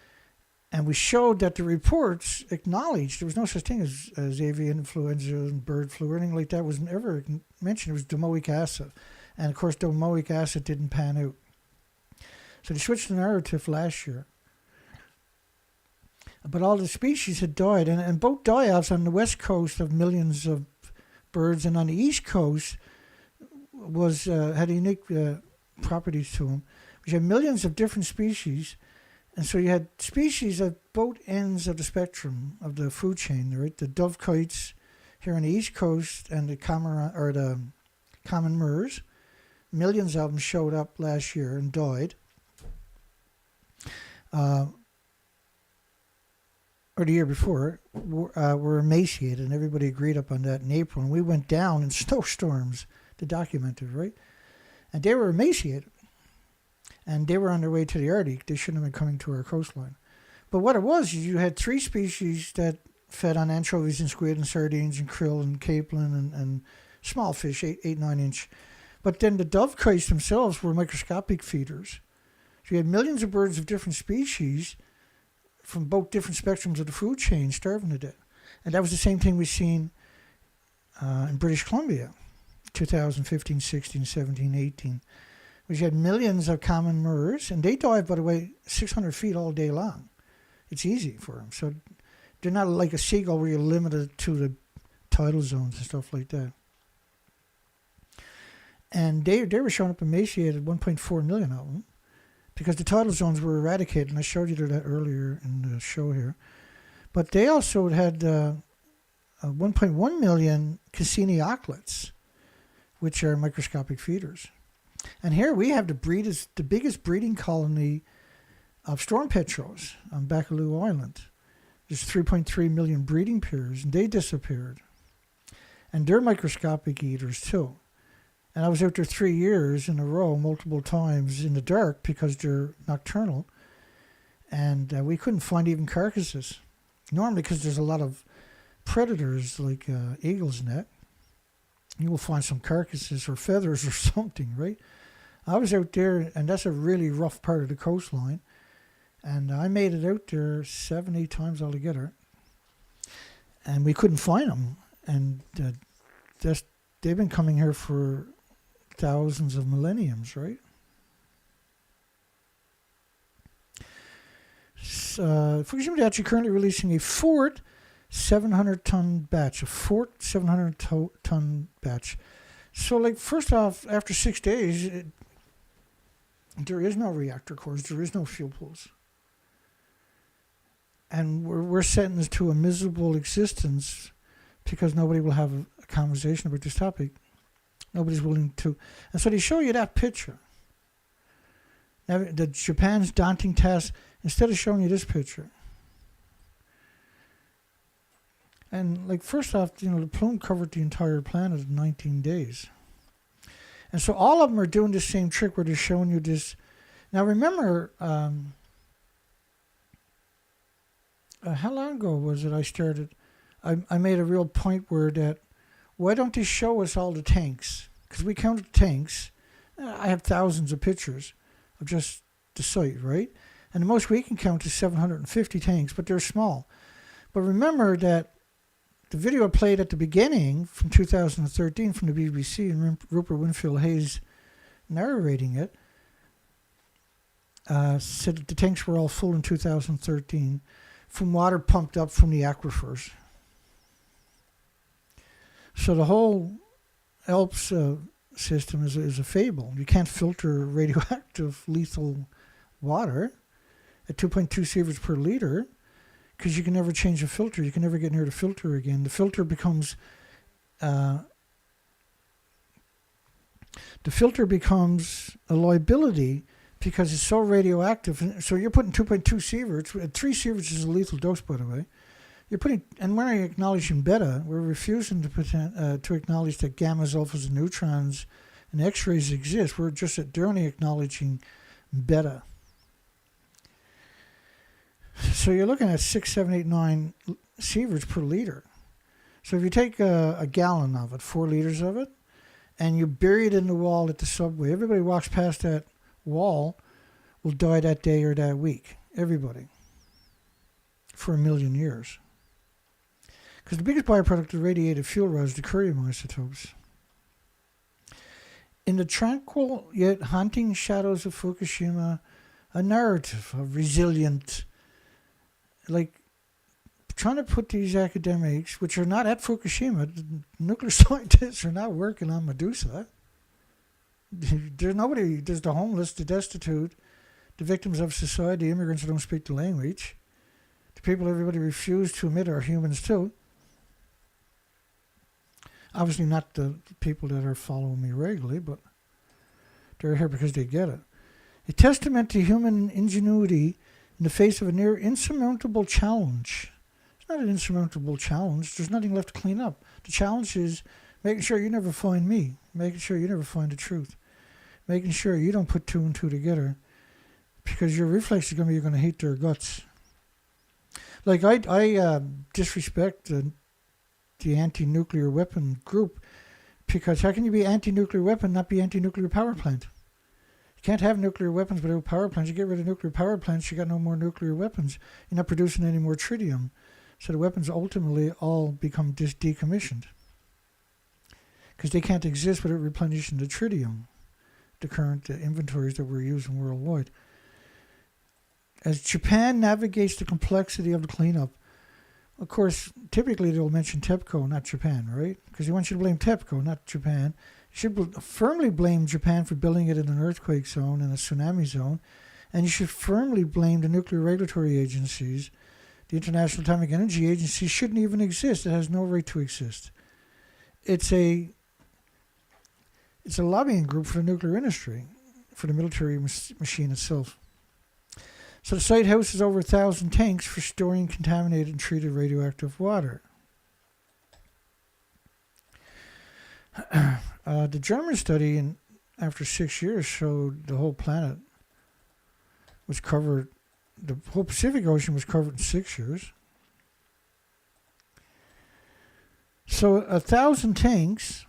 and we showed that the reports acknowledged there was no such thing as avian influenza and bird flu or anything like that was ever mentioned. It was domoic acid. And of course, domoic acid didn't pan out. So they switched the narrative last year. But all the species had died. And both die-offs on the west coast of millions of birds and on the east coast had unique properties to them. We had millions of different species. And so you had species at both ends of the spectrum of the food chain, right? The dovekites here on the east coast and the common murres. Millions of them showed up last year and died. Or the year before, were emaciated, and everybody agreed upon that in April. And we went down in snowstorms to document it, right? And they were emaciated. And they were on their way to the Arctic. They shouldn't have been coming to our coastline. But what it was, is you had 3 species that fed on anchovies and squid and sardines and krill and capelin and small fish, 8-9 inch. But then the dovekites themselves were microscopic feeders. So you had millions of birds of different species from both different spectrums of the food chain starving to death. And that was the same thing we've seen in British Columbia, 2015, 16, 17, 18. We had millions of common murres, and they dive, by the way, 600 feet all day long. It's easy for them. So they're not like a seagull where you're limited to the tidal zones and stuff like that. And they were showing up emaciated, 1.4 million of them, because the tidal zones were eradicated, and I showed you that earlier in the show here. But they also had 1.1 million Cassini auklets, which are microscopic feeders. And here we have the biggest breeding colony of storm petrels on Baccalieu Island. There's 3.3 million breeding pairs, and they disappeared. And they're microscopic eaters too. And I was out there 3 years in a row, multiple times in the dark because they're nocturnal. And we couldn't find even carcasses. Normally, because there's a lot of predators like eagles and that. you will find some carcasses or feathers or something, right? I was out there, and that's a really rough part of the coastline, and I made it out there 7, 8 times altogether, and we couldn't find them, and they've been coming here for thousands of millenniums, right? Fukushima Daiichi currently releasing a fourth 700-ton batch, batch. So, like, first off, after 6 days, there is no reactor cores, there is no fuel pools. And we're sentenced to a miserable existence because nobody will have a conversation about this topic. Nobody's willing to. And so they show you that picture. Now, the Japan's daunting task, instead of showing you this picture. And, like, first off, the plume covered the entire planet in 19 days. And so all of them are doing the same trick where they're showing you this. Now, remember, how long ago was it I started? I made a real point where that, why don't they show us all the tanks? Because we counted the tanks. I have thousands of pictures of just the site, right? And the most we can count is 750 tanks, but they're small. But remember that the video I played at the beginning from 2013 from the BBC and Rupert Winfield Hayes narrating it said that the tanks were all full in 2013 from water pumped up from the aquifers. So the whole ALPS system is a fable. You can't filter radioactive lethal water at 2.2 sieverts per liter because you can never change the filter. You can never get near the filter again. The filter becomes a liability because it's so radioactive. So you're putting 2.2 sieverts. 3 sieverts is a lethal dose, by the way. You're putting, and we're not acknowledging beta. We're refusing to acknowledge that gammas, alphas, and neutrons and X-rays exist. They're only acknowledging beta. So you're looking at 6, 7, 8, 9 sieverts per liter. So if you take a gallon of it, 4 liters of it, and you bury it in the wall at the subway, everybody walks past that wall will die that day or that week. Everybody. For 1 million years. Because the biggest byproduct of radiated fuel rods is the Curie isotopes. In the tranquil yet haunting shadows of Fukushima, a narrative of resilient, like trying to put these academics, which are not at Fukushima, the nuclear scientists are not working on Medusa. There's nobody, there's the homeless, the destitute, the victims of society, immigrants who don't speak the language, the people everybody refused to admit are humans too. Obviously not the people that are following me regularly, but they're here because they get it. A testament to human ingenuity in the face of a near insurmountable challenge. It's not an insurmountable challenge. There's nothing left to clean up. The challenge is making sure you never find me, making sure you never find the truth, making sure you don't put 2 and 2 together, because your reflex is going to be you're going to hate their guts. Like I disrespect the anti-nuclear weapon group, because how can you be anti-nuclear weapon, not be anti-nuclear power plant? You can't have nuclear weapons without power plants. You get rid of nuclear power plants, you got no more nuclear weapons. You're not producing any more tritium. So the weapons ultimately all become decommissioned. Because they can't exist without replenishing the tritium, the current inventories that we're using worldwide. As Japan navigates the complexity of the cleanup, of course, typically they'll mention TEPCO, not Japan, right? Because they want you to blame TEPCO, not Japan. You should firmly blame Japan for building it in an earthquake zone and a tsunami zone. And you should firmly blame the nuclear regulatory agencies. The International Atomic Energy Agency shouldn't even exist. It has no right to exist. It's a lobbying group for the nuclear industry, for the military machine itself. So the site houses over 1,000 tanks for storing contaminated and treated radioactive water. The German study after 6 years showed the whole planet was covered, the whole Pacific Ocean was covered in 6 years. So 1,000 tanks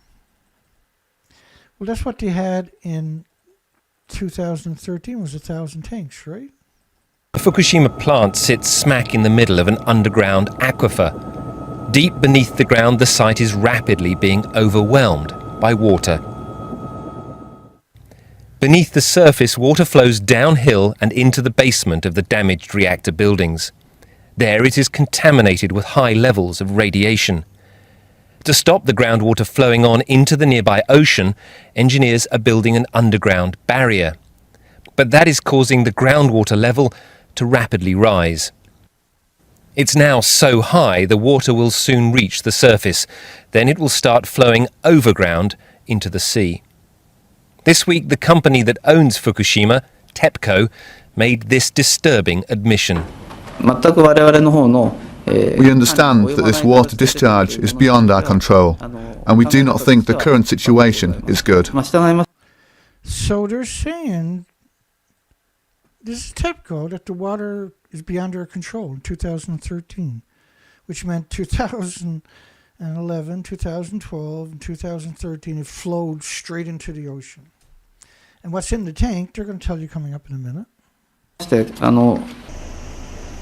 Well, that's what they had in 2013 was 1,000 tanks, right? The Fukushima plant sits smack in the middle of an underground aquifer. Deep beneath the ground, the site is rapidly being overwhelmed by water. Beneath the surface, water flows downhill and into the basement of the damaged reactor buildings. There it is contaminated with high levels of radiation. To stop the groundwater flowing on into the nearby ocean, engineers are building an underground barrier. But that is causing the groundwater level to rapidly rise. It's now so high the water will soon reach the surface. Then it will start flowing overground into the sea. This week, the company that owns Fukushima, TEPCO, made this disturbing admission. We understand that this water discharge is beyond our control, and we do not think the current situation is good. So they're saying, this is TEPCO, that the water is beyond our control in 2013, which meant 2011, 2012, and 2013, it flowed straight into the ocean. And what's in the tank, they're going to tell you coming up in a minute.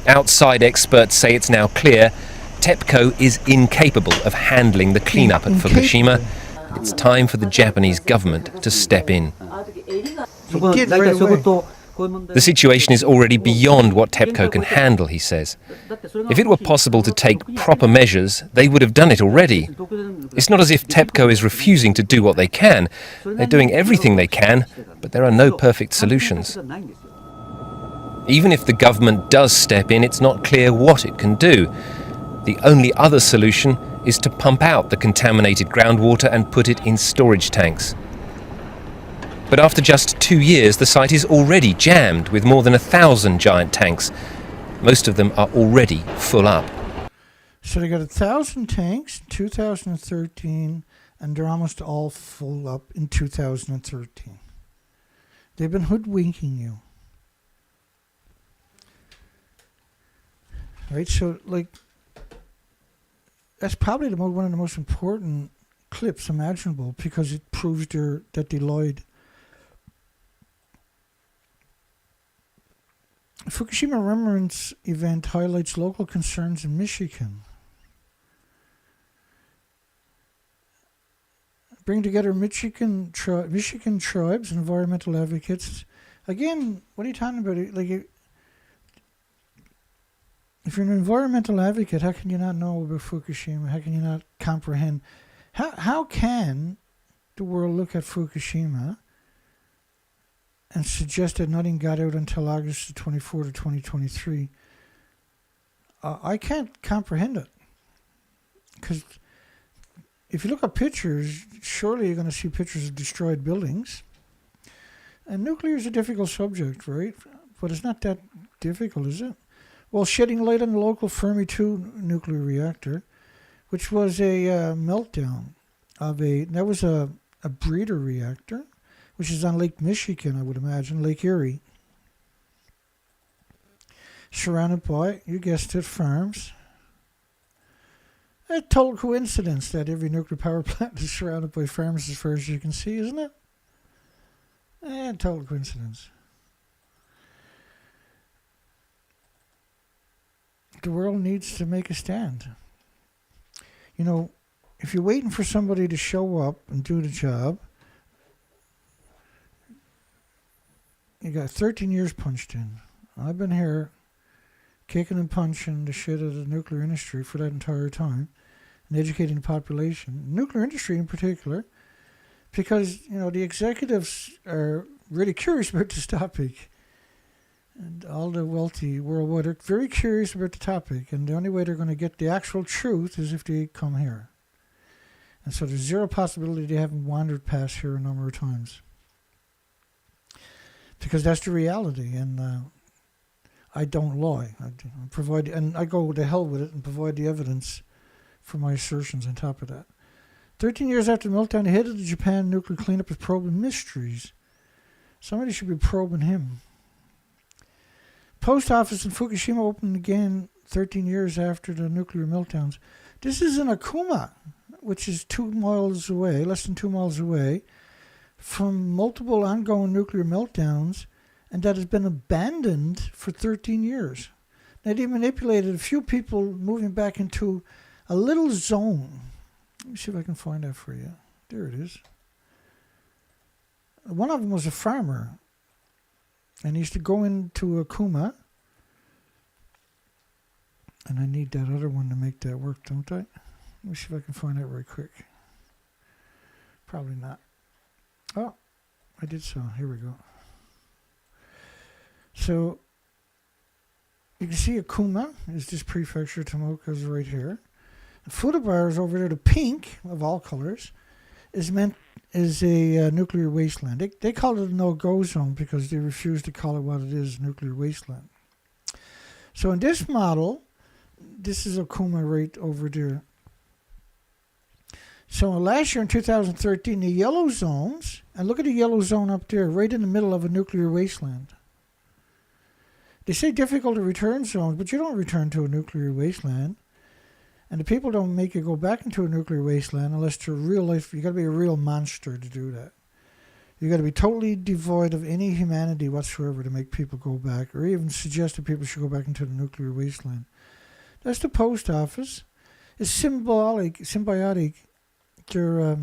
Outside experts say it's now clear TEPCO is incapable of handling the cleanup at Fukushima. It's time for the Japanese government to step in. Get right away. The situation is already beyond what TEPCO can handle, he says. If it were possible to take proper measures, they would have done it already. It's not as if TEPCO is refusing to do what they can. They're doing everything they can, but there are no perfect solutions. Even if the government does step in, it's not clear what it can do. The only other solution is to pump out the contaminated groundwater and put it in storage tanks. But after just 2 years, the site is already jammed with more than 1,000 giant tanks. Most of them are already full up. So they got 1,000 tanks in 2013, and they're almost all full up in 2013. They've been hoodwinking you. Right, so like, that's probably one of the most important clips imaginable, because it proves that they lied. Fukushima Remembrance event highlights local concerns in Michigan. Bring together Michigan tribes and environmental advocates. Again, what are you talking about? Like, if you're an environmental advocate, how can you not know about Fukushima? How can you not comprehend? How can the world look at Fukushima and suggest that nothing got out until August the 24th of 2023? I can't comprehend it. Because if you look at pictures, surely you're going to see pictures of destroyed buildings. And nuclear is a difficult subject, right? But it's not that difficult, is it? Well, shedding light on the local Fermi 2 nuclear reactor, which was a meltdown of that was a breeder reactor, which is on Lake Michigan, I would imagine, Lake Erie. Surrounded by, you guessed it, farms. A total coincidence that every nuclear power plant is surrounded by farms as far as you can see, isn't it? Total coincidence. The world needs to make a stand. You know, if you're waiting for somebody to show up and do the job, you got 13 years punched in. I've been here kicking and punching the shit out of the nuclear industry for that entire time and educating the population, nuclear industry in particular, because, you know, the executives are really curious about this topic. And all the wealthy worldwide are very curious about the topic, and the only way they're going to get the actual truth is if they come here. And so there's zero possibility they haven't wandered past here a number of times. Because that's the reality, and I don't lie. I provide, and I go to hell with it and provide the evidence for my assertions on top of that. 13 years after the meltdown, the head of the Japan nuclear cleanup is probing mysteries. Somebody should be probing him. Post office in Fukushima opened again 13 years after the nuclear meltdowns. This is in Akuma, which is 2 miles away, less than 2 miles away, from multiple ongoing nuclear meltdowns, and that has been abandoned for 13 years. Now, they manipulated a few people moving back into a little zone. Let me see if I can find that for you. There it is. One of them was a farmer, and he used to go into a Kuma, and I need that other one to make that work, don't I? Let me see if I can find that right quick. Probably not. Oh, I did so. Here we go. So, you can see Akuma is this prefecture. Tomoka is right here. Futaba is over there. The pink of all colors is a nuclear wasteland. They call it a no-go zone because they refuse to call it what it is, nuclear wasteland. So in this model, this is Akuma right over there. So last year in 2013, the yellow zones, and look at the yellow zone up there, right in the middle of a nuclear wasteland. They say difficult to return zones, but you don't return to a nuclear wasteland. And the people don't make you go back into a nuclear wasteland unless you're real life. You got to be a real monster to do that. You got to be totally devoid of any humanity whatsoever to make people go back, or even suggest that people should go back into the nuclear wasteland. That's the post office. It's symbiotic. They're,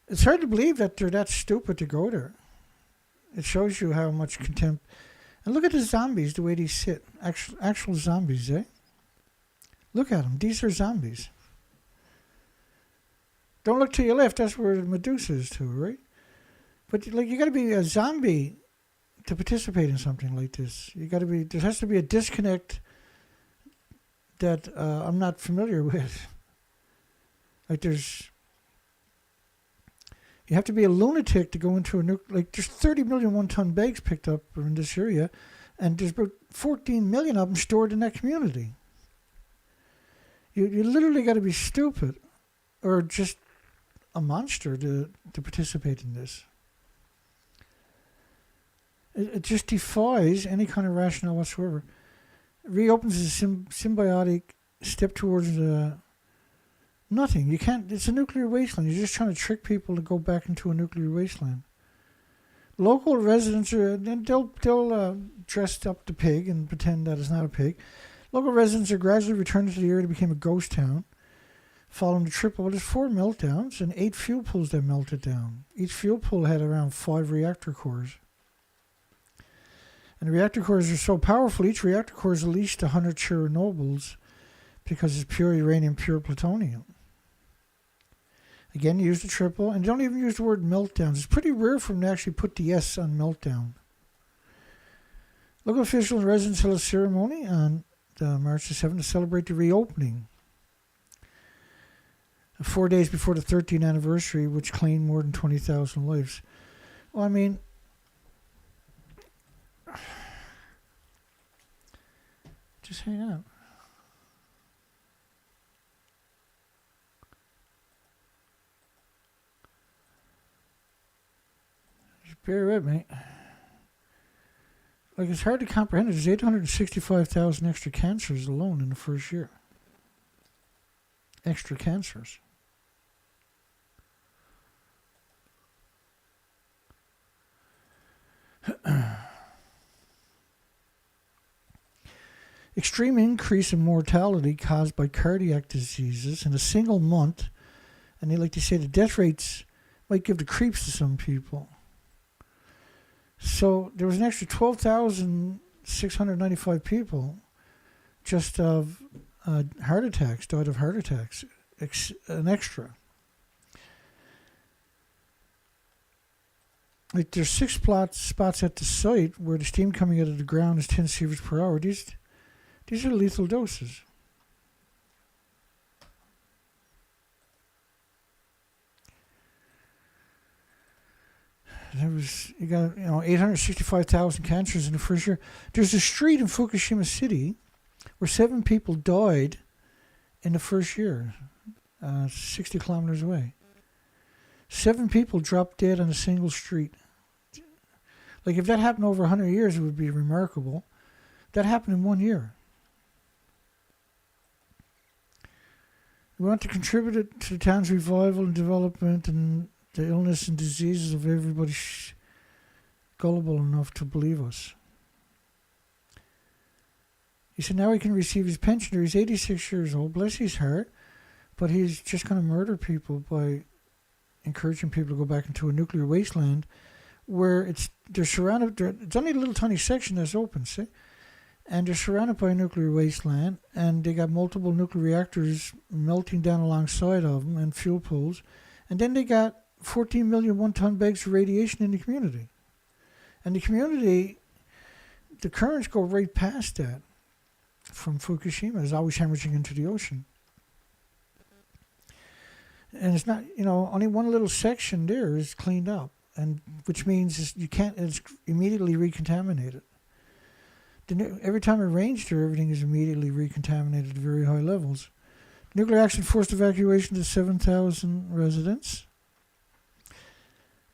it's hard to believe that they're that stupid to go there. It shows you how much contempt. And look at the zombies, the way they sit. Actual zombies, eh? Look at them. These are zombies. Don't look to your left. That's where Medusa is too, right? But like, you got to be a zombie to participate in something like this. You got to be. There has to be a disconnect that I'm not familiar with. Like there's. You have to be a lunatic to go into a like there's 30 million one-ton bags picked up in this area, and there's about 14 million of them stored in that community. You literally got to be stupid or just a monster to participate in this. It just defies any kind of rationale whatsoever. It reopens a symbiotic step towards nothing. You can't. It's a nuclear wasteland. You're just trying to trick people to go back into a nuclear wasteland. Local residents they'll dress up the pig and pretend that it's not a pig. Local residents are gradually returning to the area to become a ghost town, following the triple. There's 4 meltdowns and 8 fuel pools that melted down. Each fuel pool had around 5 reactor cores. And the reactor cores are so powerful, each reactor core is at least 100 Chernobyls because it's pure uranium, pure plutonium. Again, you use the triple, and don't even use the word meltdowns. It's pretty rare for them to actually put the S on meltdown. Local officials and residents held a ceremony on March the 7th to celebrate the reopening. 4 days before the 13th anniversary, which claimed more than 20,000 lives. Well, I mean, just hang on. Just bear with me. Like, it's hard to comprehend. There's 865,000 extra cancers alone in the first year. Extra cancers. Extreme increase in mortality caused by cardiac diseases in a single month. And they like to say the death rates might give the creeps to some people. So there was an extra 12,695 people just of heart attacks, died of heart attacks, an extra. Like there's 6 spots at the site where the steam coming out of the ground is 10 sieverts per hour. These are lethal doses. You got 865,000 cancers in the first year. There's a street in Fukushima City where 7 people died in the first year, 60 kilometers away. 7 people dropped dead on a single street. Like if that happened over 100 years, it would be remarkable. That happened in 1 year. We want to contribute to the town's revival and development and the illness and diseases of everybody gullible enough to believe us. He said now he can receive his pension. He's 86 years old, bless his heart, but he's just going to murder people by encouraging people to go back into a nuclear wasteland where they're surrounded. It's only a little tiny section that's open, see? And they're surrounded by a nuclear wasteland, and they got multiple nuclear reactors melting down alongside of them and fuel pools. And then they got 14 million one-ton bags of radiation in the community. And the community, the currents go right past that from Fukushima. It's always hemorrhaging into the ocean. And it's not, only one little section there is cleaned up, and which means it's immediately recontaminated. Every time it rains there, everything is immediately recontaminated at very high levels. Nuclear accident forced evacuation to 7,000 residents.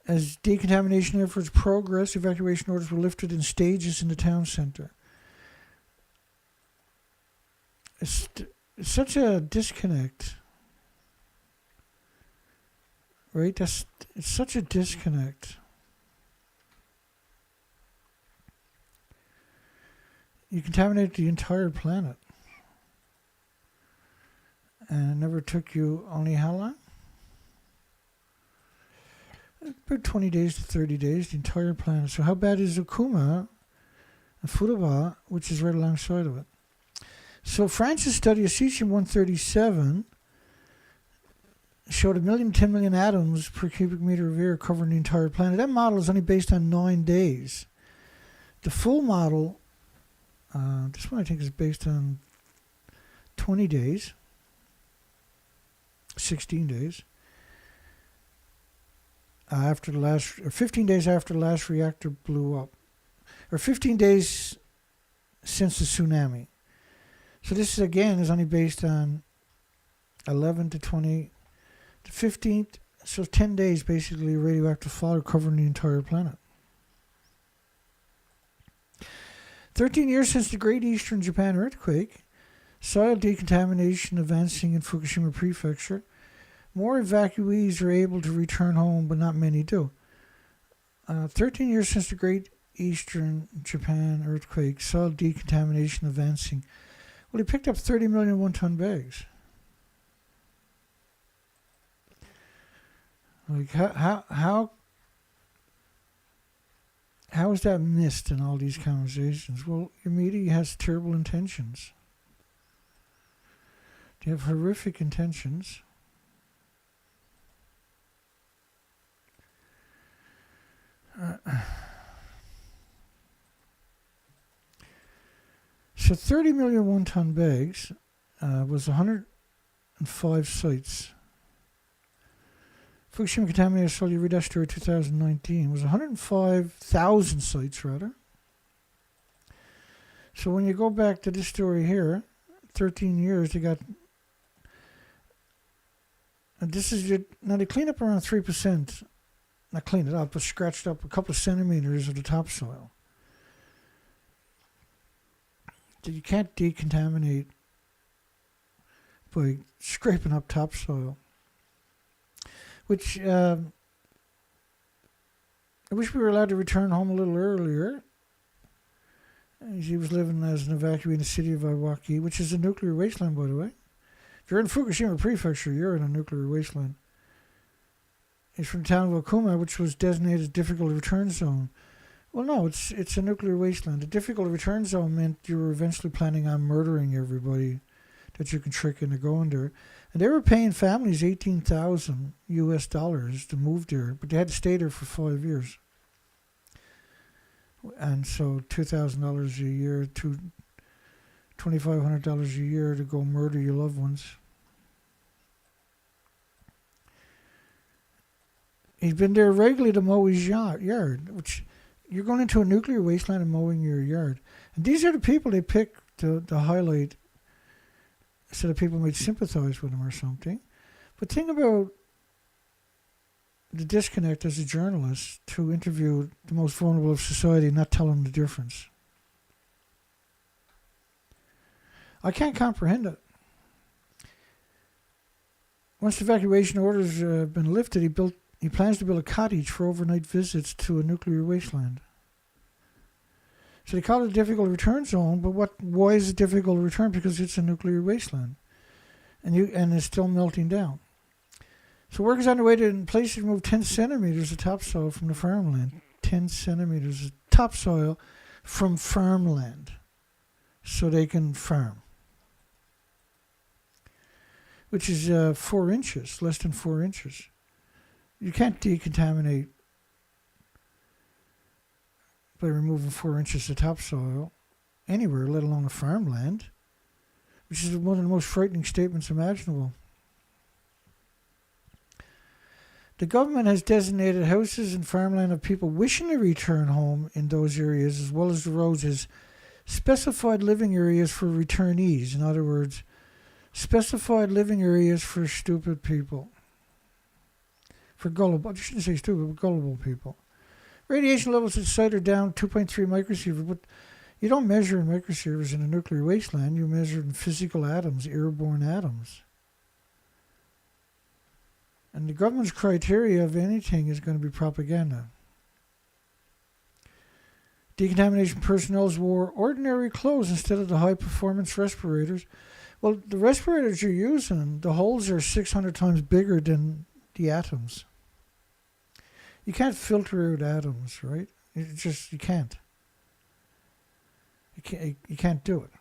As decontamination efforts progressed, evacuation orders were lifted in stages in the town center. It's such a disconnect, right? It's such a disconnect. You contaminate the entire planet. And it never took you only how long? About 20 days to 30 days, the entire planet. So how bad is Okuma and Futaba, which is right alongside of it? So France's study of cesium-137 showed 10 million atoms per cubic meter of air covering the entire planet. That model is only based on 9 days. The full model, this one I think is based on 20 days, 16 days. After the last, or 15 days after the last reactor blew up, or 15 days since the tsunami. So this is again is only based on 11 to 20 to 15, so 10 days basically radioactive fallout covering the entire planet. 13 years since the Great Eastern Japan earthquake, soil decontamination advancing in Fukushima Prefecture. More evacuees are able to return home, but not many do. 13 years since the Great Eastern Japan earthquake, soil decontamination advancing. Well, he picked up 30 million one-ton bags. Like how is that missed in all these conversations? Well, your media has terrible intentions. They have horrific intentions. So 30 million one-ton bags was 105 sites. Fukushima contaminated soil reduced to 2019 was 105,000 sites rather. So when you go back to this story here, 13 years they got. And this is now they clean up around 3%. Not cleaned it up, but scratched up a couple of centimeters of the topsoil. You can't decontaminate by scraping up topsoil. Which I wish we were allowed to return home a little earlier. He was living as an evacuee in the city of Iwaki, which is a nuclear wasteland, by the way. If you're in Fukushima Prefecture, you're in a nuclear wasteland. He's from the town of Okuma, which was designated as difficult return zone. Well, no, it's a nuclear wasteland. A difficult return zone meant you were eventually planning on murdering everybody that you can trick into going there. And they were paying families $18,000 US to move there, but they had to stay there for 5 years. And so $2,000 a year, $2,500 a year to go murder your loved ones. He's been there regularly to mow his yard, which you're going into a nuclear wasteland and mowing your yard. And these are the people they pick to highlight so that people might sympathize with him or something. But think about the disconnect as a journalist to interview the most vulnerable of society and not tell them the difference. I can't comprehend it. Once the evacuation orders have been lifted, he built he plans to build a cottage for overnight visits to a nuclear wasteland. So they call it a difficult return zone, but why is it difficult to return? Because it's a nuclear wasteland. And it's still melting down. So work is underway to place to remove 10 centimeters of topsoil from the farmland. 10 centimeters of topsoil from farmland so they can farm. Which is 4 inches, less than 4 inches. You can't decontaminate by removing 4 inches of topsoil anywhere, let alone a farmland, which is one of the most frightening statements imaginable. The government has designated houses and farmland of people wishing to return home in those areas, as well as the roads, as specified living areas for returnees. In other words, specified living areas for stupid people. For gullible, I shouldn't say stupid, but gullible people. Radiation levels at site are down 2.3 microsieverts, but you don't measure in microsieverts in a nuclear wasteland. You measure in physical atoms, airborne atoms. And the government's criteria of anything is going to be propaganda. Decontamination personnel wore ordinary clothes instead of the high-performance respirators. Well, the respirators you're using, the holes are 600 times bigger than the atoms. You can't filter out atoms, right? You can't. You can't do it.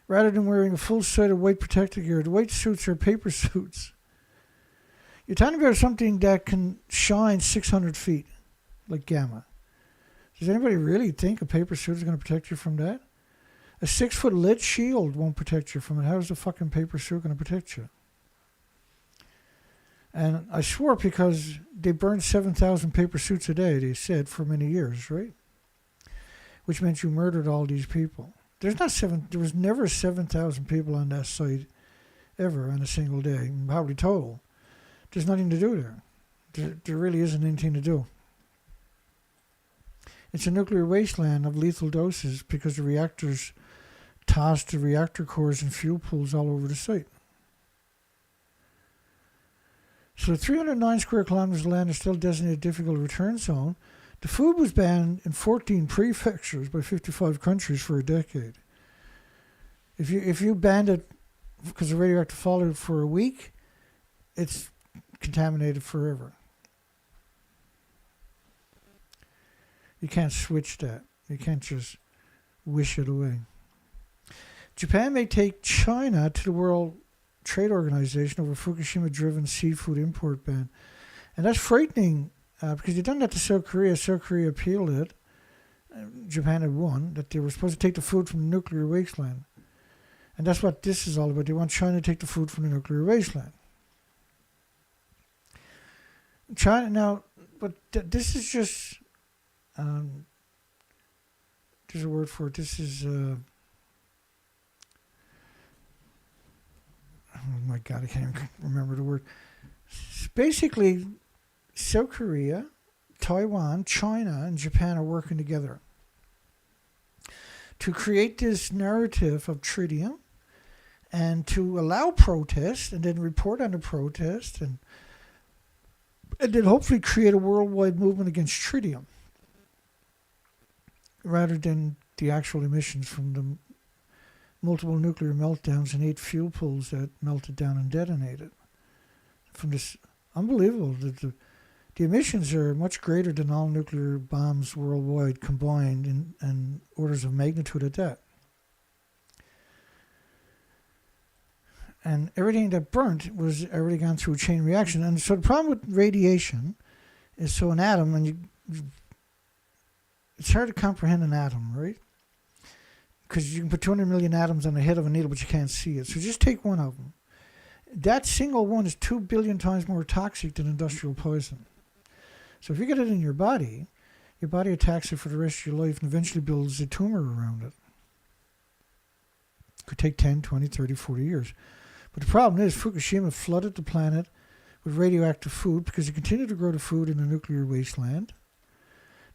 Rather than wearing a full set of white protective gear, the white suits are paper suits. You're talking about something that can shine 600 feet, like gamma. Does anybody really think a paper suit is going to protect you from that? A 6-foot lead shield won't protect you from it. How's the fucking paper suit going to protect you? And I swore because they burned 7,000 paper suits a day, they said, for many years, right? Which meant you murdered all these people. There was never 7,000 people on that site ever on a single day, probably total. There's nothing to do there. There really isn't anything to do. It's a nuclear wasteland of lethal doses because the reactors tossed the reactor cores and fuel pools all over the site. So 309 square kilometers of land is still designated difficult return zone. The food was banned in 14 prefectures by 55 countries for a decade. If you banned it because of radioactive fallout for a week, it's contaminated forever. You can't switch that. You can't just wish it away. Japan may take China to the World Trade Organization over Fukushima-driven seafood import ban. And that's frightening because they've done that to South Korea. South Korea appealed it. Japan had won, that they were supposed to take the food from the nuclear wasteland. And that's what this is all about. They want China to take the food from the nuclear wasteland. China now, but this is just, there's a word for it. This is, oh my God, I can't even remember the word. It's basically, South Korea, Taiwan, China, and Japan are working together to create this narrative of tritium and to allow protest and then report on the protest and then hopefully create a worldwide movement against tritium rather than the actual emissions from the multiple nuclear meltdowns and 8 fuel pools that melted down and detonated. From this, unbelievable. The emissions are much greater than all nuclear bombs worldwide combined in orders of magnitude at that. And everything that burnt was already gone through a chain reaction. And so the problem with radiation is, so an atom, and it's hard to comprehend an atom, right? Because you can put 200 million atoms on the head of a needle, but you can't see it. So just take one of them. That single one is 2 billion times more toxic than industrial poison. So if you get it in your body attacks it for the rest of your life and eventually builds a tumor around it. It could take 10, 20, 30, 40 years. But the problem is Fukushima flooded the planet with radioactive food because they continue to grow the food in a nuclear wasteland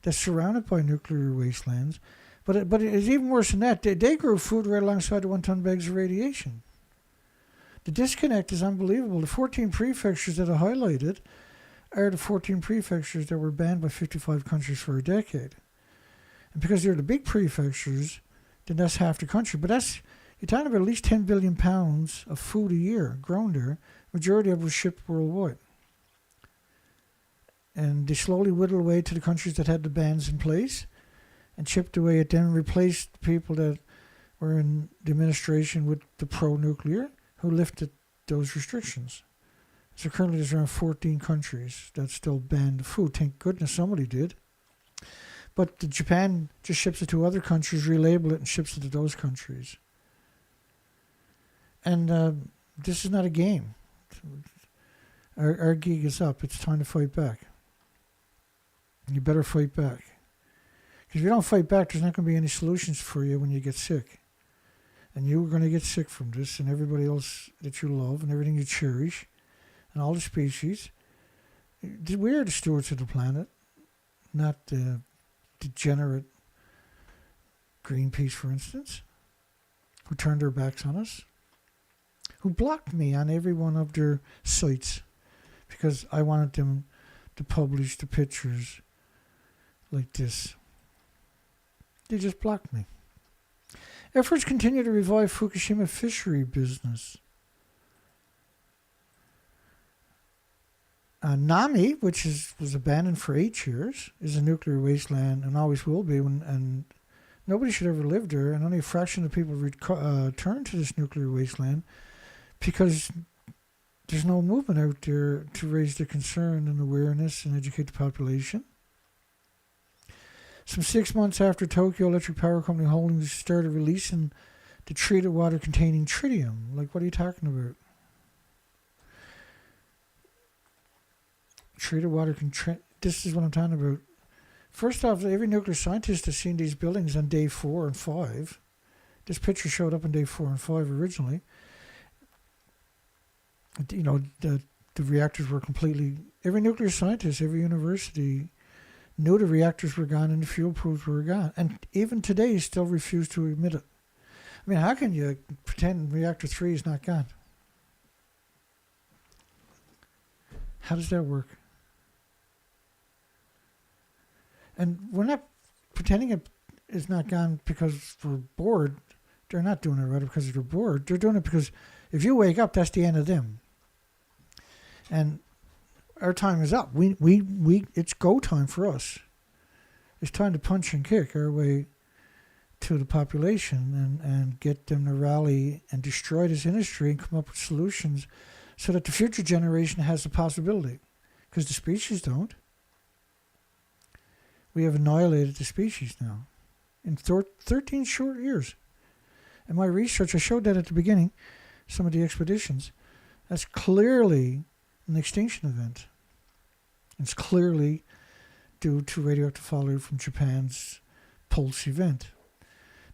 that's surrounded by nuclear wastelands. But it is even worse than that. They grew food right alongside the 1-ton bags of radiation. The disconnect is unbelievable. The 14 prefectures that I highlighted are the 14 prefectures that were banned by 55 countries for a decade. And because they're the big prefectures, then that's half the country. But you're talking about at least 10 billion pounds of food a year grown there. Majority of it was shipped worldwide. And they slowly whittled away to the countries that had the bans in place and chipped away at them, replaced people that were in the administration with the pro-nuclear who lifted those restrictions. So currently there's around 14 countries that still ban the food. Thank goodness somebody did. But Japan just ships it to other countries, relabel it, and ships it to those countries. And this is not a game. Our gig is up. It's time to fight back. You better fight back. Because if you don't fight back, there's not going to be any solutions for you when you get sick. And you're going to get sick from this, and everybody else that you love, and everything you cherish, and all the species. We are the stewards of the planet, not the degenerate Greenpeace, for instance, who turned their backs on us, who blocked me on every one of their sites because I wanted them to publish the pictures like this. They just blocked me. Efforts continue to revive Fukushima fishery business. Nami, which was abandoned for 8 years, is a nuclear wasteland and always will be. And nobody should ever live there. And only a fraction of people return to this nuclear wasteland because there's no movement out there to raise the concern and awareness and educate the population. Some 6 months after Tokyo Electric Power Company Holdings started releasing the treated water containing tritium. Like, what are you talking about? Treated water this is what I'm talking about. First off, every nuclear scientist has seen these buildings on day 4 and 5. This picture showed up on day 4 and 5 originally. You know, the reactors were completely... Every nuclear scientist, every university knew the reactors were gone and the fuel pools were gone. And even today, still refuse to admit it. I mean, how can you pretend reactor 3 is not gone? How does that work? And we're not pretending it is not gone because we're bored. They're not doing it right because they're bored. They're doing it because if you wake up, that's the end of them. And our time is up. It's go time for us. It's time to punch and kick our way to the population and get them to rally and destroy this industry and come up with solutions so that the future generation has the possibility. Because the species don't. We have annihilated the species now in 13 short years. In my research, I showed that at the beginning, some of the expeditions. That's clearly an extinction event. It's clearly due to radioactive fallout from Japan's Pulse event.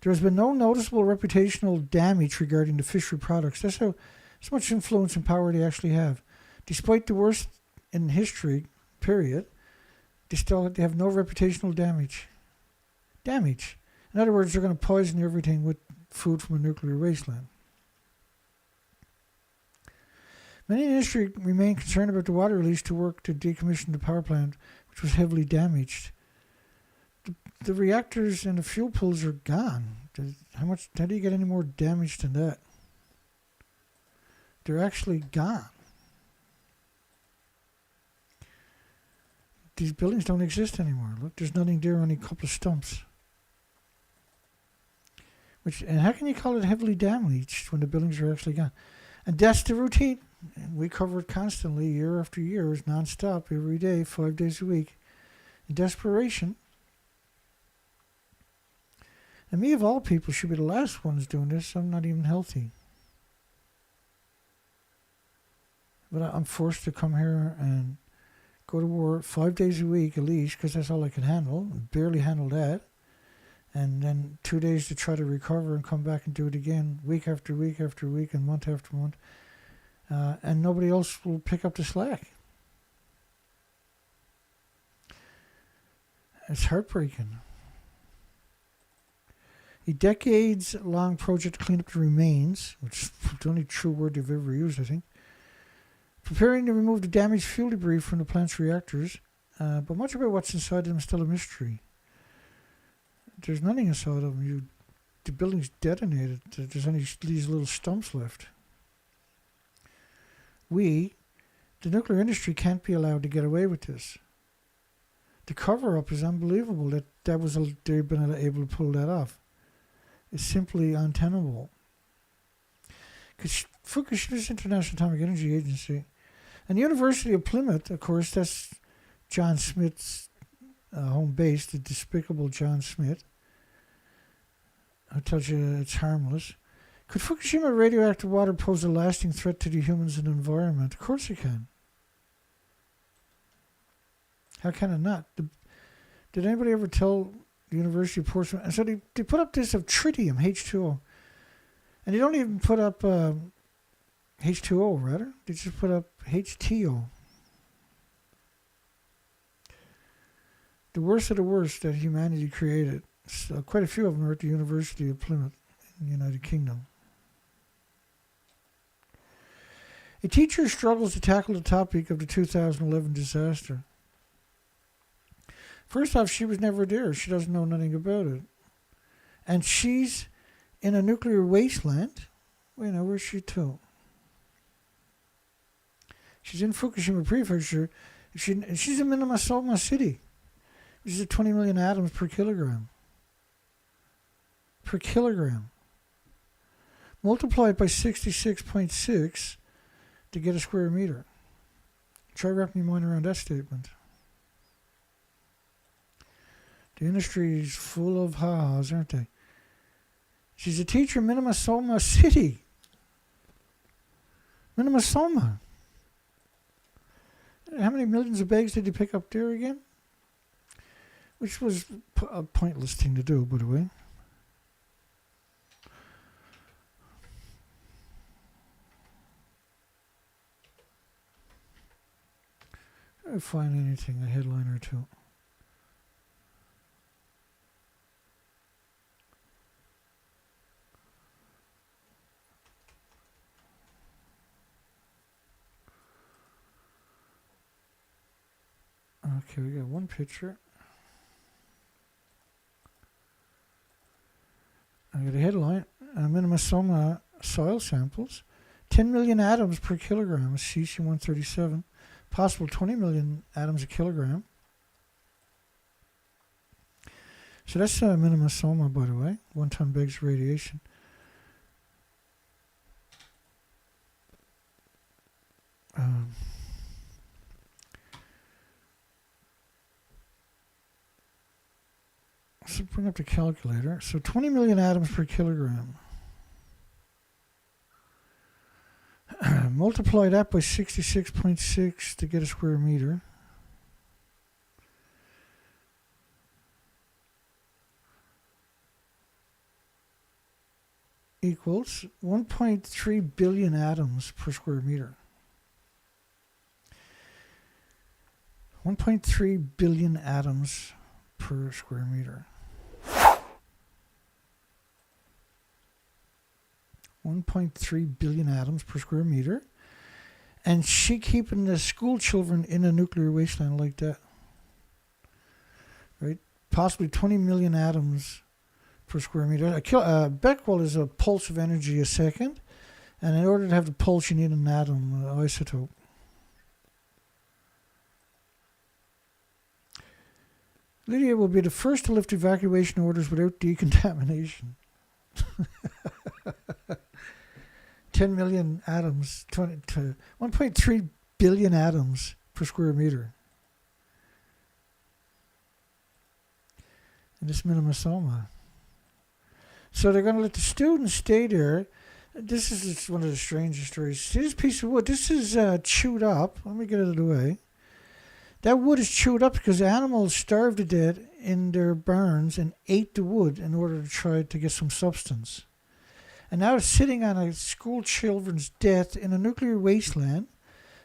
There has been no noticeable reputational damage regarding the fishery products. That's how much influence and power they actually have. Despite the worst in history, period, they have no reputational damage. In other words, they're going to poison everything with food from a nuclear wasteland. Many in the industry remain concerned about the water release to work to decommission the power plant, which was heavily damaged. The reactors and the fuel pools are gone. How do you get any more damage than that? They're actually gone. These buildings don't exist anymore. Look, there's nothing there, only a couple of stumps. And how can you call it heavily damaged when the buildings are actually gone? And that's the routine. And we cover it constantly, year after year, non-stop, every day, 5 days a week. In desperation. And me, of all people, should be the last ones doing this. I'm not even healthy. But I'm forced to come here and go to work 5 days a week at least, because that's all I can handle. Barely handle that. And then 2 days to try to recover and come back and do it again, week after week after week and month after month. And nobody else will pick up the slack. It's heartbreaking. A decades-long project to clean up the remains, which is the only true word they've ever used, I think, preparing to remove the damaged fuel debris from the plant's reactors, but much about what's inside them is still a mystery. There's nothing inside of them. The building's detonated. There's only these little stumps left. The nuclear industry, can't be allowed to get away with this. The cover-up is unbelievable that they've been able to pull that off. It's simply untenable. Because Fukushima is International Atomic Energy Agency. And the University of Plymouth, of course, that's John Smith's home base, the despicable John Smith. Who tells you it's harmless. Could Fukushima radioactive water pose a lasting threat to the humans and environment? Of course it can. How can it not? Did anybody ever tell the University of Portsmouth? And so they put up this of tritium, H2O. And they don't even put up H2O, rather. They just put up HTO. The worst of the worst that humanity created. So quite a few of them are at the University of Plymouth in the United Kingdom. A teacher struggles to tackle the topic of the 2011 disaster. First off, she was never there. She doesn't know nothing about it. And she's in a nuclear wasteland. Where's she to? She's in Fukushima Prefecture. She's in Minnesota City, which is at 20 million atoms per kilogram. Per kilogram. Multiply it by 66.6 to get a square meter. Try wrapping your mind around that statement. The industry is full of ha-has, aren't they? She's a teacher in Minnesota City. Minnesota. How many millions of bags did you pick up there again? Which was a pointless thing to do, by the way. Try to find anything, a headline or two. Okay, we got one picture. I got a headline. Minnesota soil samples. 10 million atoms per kilogram of cesium-137. Possible 20 million atoms a kilogram. So that's Minnesota, by the way. 1 ton bags of radiation. So bring up the calculator. So 20 million atoms per kilogram. Multiply that by 66.6 to get a square meter. Equals 1.3 billion atoms per square meter. 1.3 billion atoms per square meter. 1.3 billion atoms per square meter. And she keeping the school children in a nuclear wasteland like that. Right? Possibly 20 million atoms per square meter. Becquerel is a pulse of energy a second. And in order to have the pulse, you need an atom, an isotope. Lydia will be the first to lift evacuation orders without decontamination. 10 million atoms, 1.3 billion atoms per square meter. And this Minnesota. So they're going to let the students stay there. This is one of the strangest stories. See this piece of wood? This is chewed up. Let me get it out of the way. That wood is chewed up because animals starved to death in their barns and ate the wood in order to try to get some substance. And now it's sitting on a school children's death in a nuclear wasteland.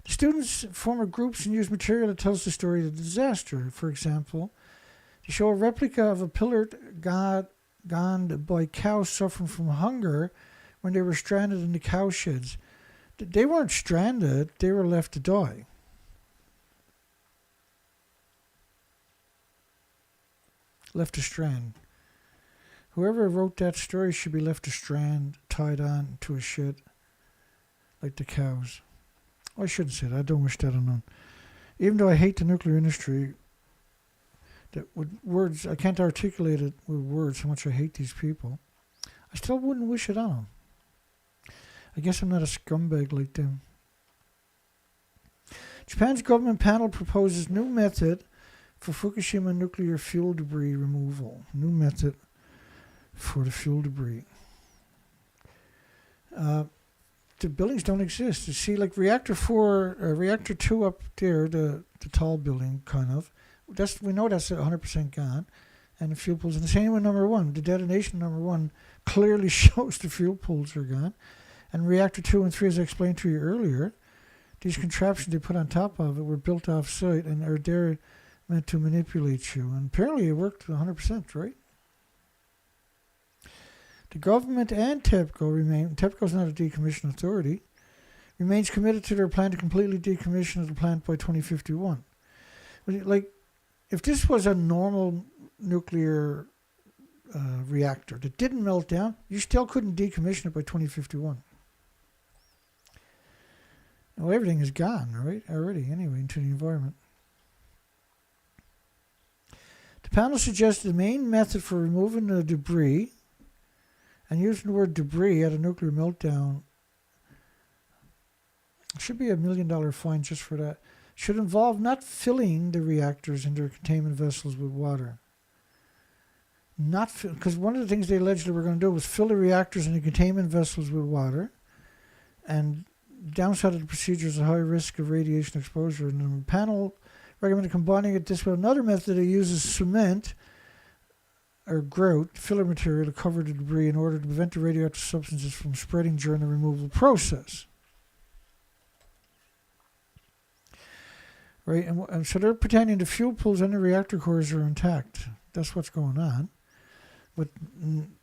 The students form groups and use material that tells the story of the disaster. For example, they show a replica of a pillar gone by cows suffering from hunger when they were stranded in the cow sheds. They weren't stranded. They were left to die. Left to strand. Whoever wrote that story should be left to strand, tied on to a shit, like the cows. I shouldn't say that. I don't wish that on. Even though I hate the nuclear industry, that with words, I can't articulate it with words how much I hate these people. I still wouldn't wish it on them. I guess I'm not a scumbag like them. Japan's government panel proposes new method for Fukushima nuclear fuel debris removal. New method for the fuel debris. The buildings don't exist. You see, like reactor 4, reactor 2 up there, the tall building, kind of. We know that's 100% gone, and the fuel pools. And the same with number 1. The detonation number 1 clearly shows the fuel pools are gone. And reactor 2 and 3, as I explained to you earlier, these contraptions they put on top of it were built off-site and are there meant to manipulate you. And apparently it worked 100%, right? The government and TEPCO TEPCO's not a decommission authority, remains committed to their plan to completely decommission the plant by 2051. Like, if this was a normal nuclear reactor that didn't melt down, you still couldn't decommission it by 2051. Well, everything is gone, right? Already, anyway, into the environment. The panel suggested the main method for removing the debris, and using the word debris at a nuclear meltdown, should be $1 million fine just for that, should involve not filling the reactors and their containment vessels with water. Because one of the things they alleged they were going to do was fill the reactors and the containment vessels with water, and downside of the procedure is a high risk of radiation exposure. And the panel recommended combining this with another method that uses cement or grout filler material to cover the debris in order to prevent the radioactive substances from spreading during the removal process. Right, and so they're pretending the fuel pools and the reactor cores are intact. That's what's going on. But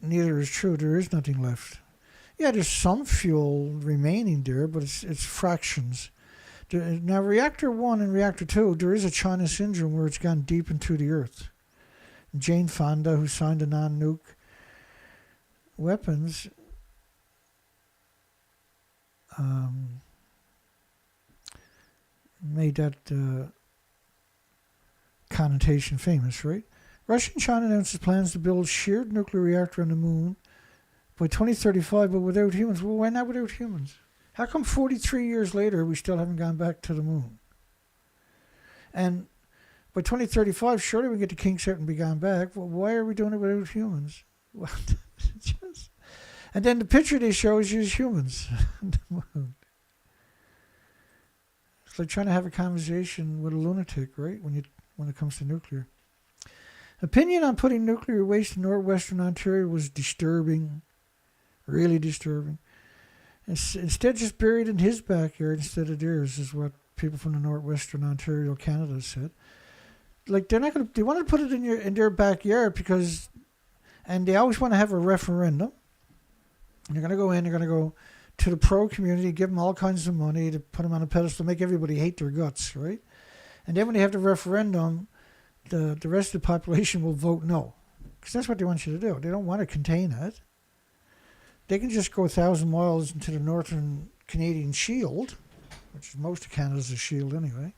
neither is true. There is nothing left. Yeah, there's some fuel remaining there, but it's fractions. Now, reactor 1 and reactor 2, there is a China syndrome where it's gone deep into the earth. Jane Fonda, who signed the non-nuke weapons, made that connotation famous, right? Russia and China announces plans to build shared nuclear reactor on the moon by 2035, but without humans. Well, why not without humans? How come 43 years later we still haven't gone back to the moon? And by 2035, surely we get the kinks out and be gone back. Well, why are we doing it without humans? Well, and then the picture they show is just humans. It's like trying to have a conversation with a lunatic, right? When it comes to nuclear. Opinion on putting nuclear waste in northwestern Ontario was disturbing, really disturbing. Instead, just buried in his backyard instead of theirs is what people from the northwestern Ontario, Canada said. Like they're not going to. They want to put it in their backyard because, and they always want to have a referendum. And they're going to go in. They're going to go to the pro community, give them all kinds of money to put them on a pedestal, make everybody hate their guts, right? And then when they have the referendum, the rest of the population will vote no, because that's what they want you to do. They don't want to contain it. They can just go 1,000 miles into the northern Canadian shield, which is most of Canada's a shield anyway,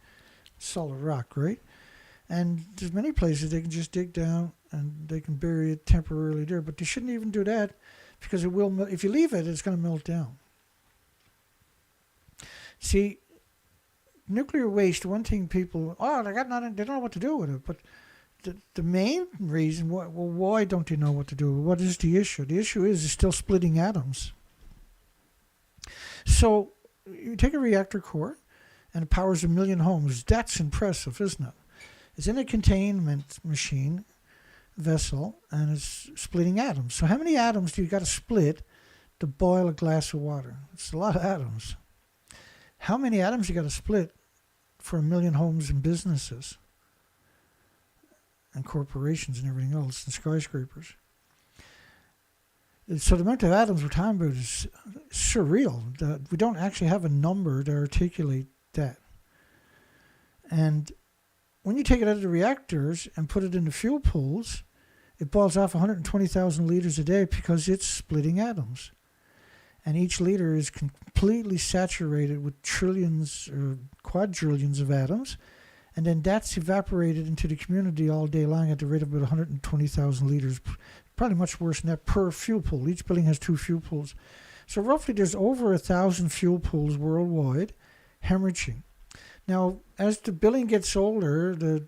solid rock, right? And there's many places they can just dig down and they can bury it temporarily there, but they shouldn't even do that because it will. If you leave it, it's going to melt down. See, nuclear waste. One thing people, they got nothing. They don't know what to do with it. But the main reason, why don't they know what to do? What is the issue? The issue is it's still splitting atoms. So you take a reactor core, and it powers 1 million homes. That's impressive, isn't it? It's in a containment machine vessel, and it's splitting atoms. So how many atoms do you got to split to boil a glass of water? It's a lot of atoms. How many atoms you got to split for 1 million homes and businesses and corporations and everything else and skyscrapers? So the amount of atoms we're talking about is surreal. We don't actually have a number to articulate that. And when you take it out of the reactors and put it in the fuel pools, it boils off 120,000 liters a day because it's splitting atoms. And each liter is completely saturated with trillions or quadrillions of atoms. And then that's evaporated into the community all day long at the rate of about 120,000 liters. Probably much worse than that per fuel pool. Each building has 2 fuel pools. So roughly there's over 1,000 fuel pools worldwide hemorrhaging. Now, as the building gets older,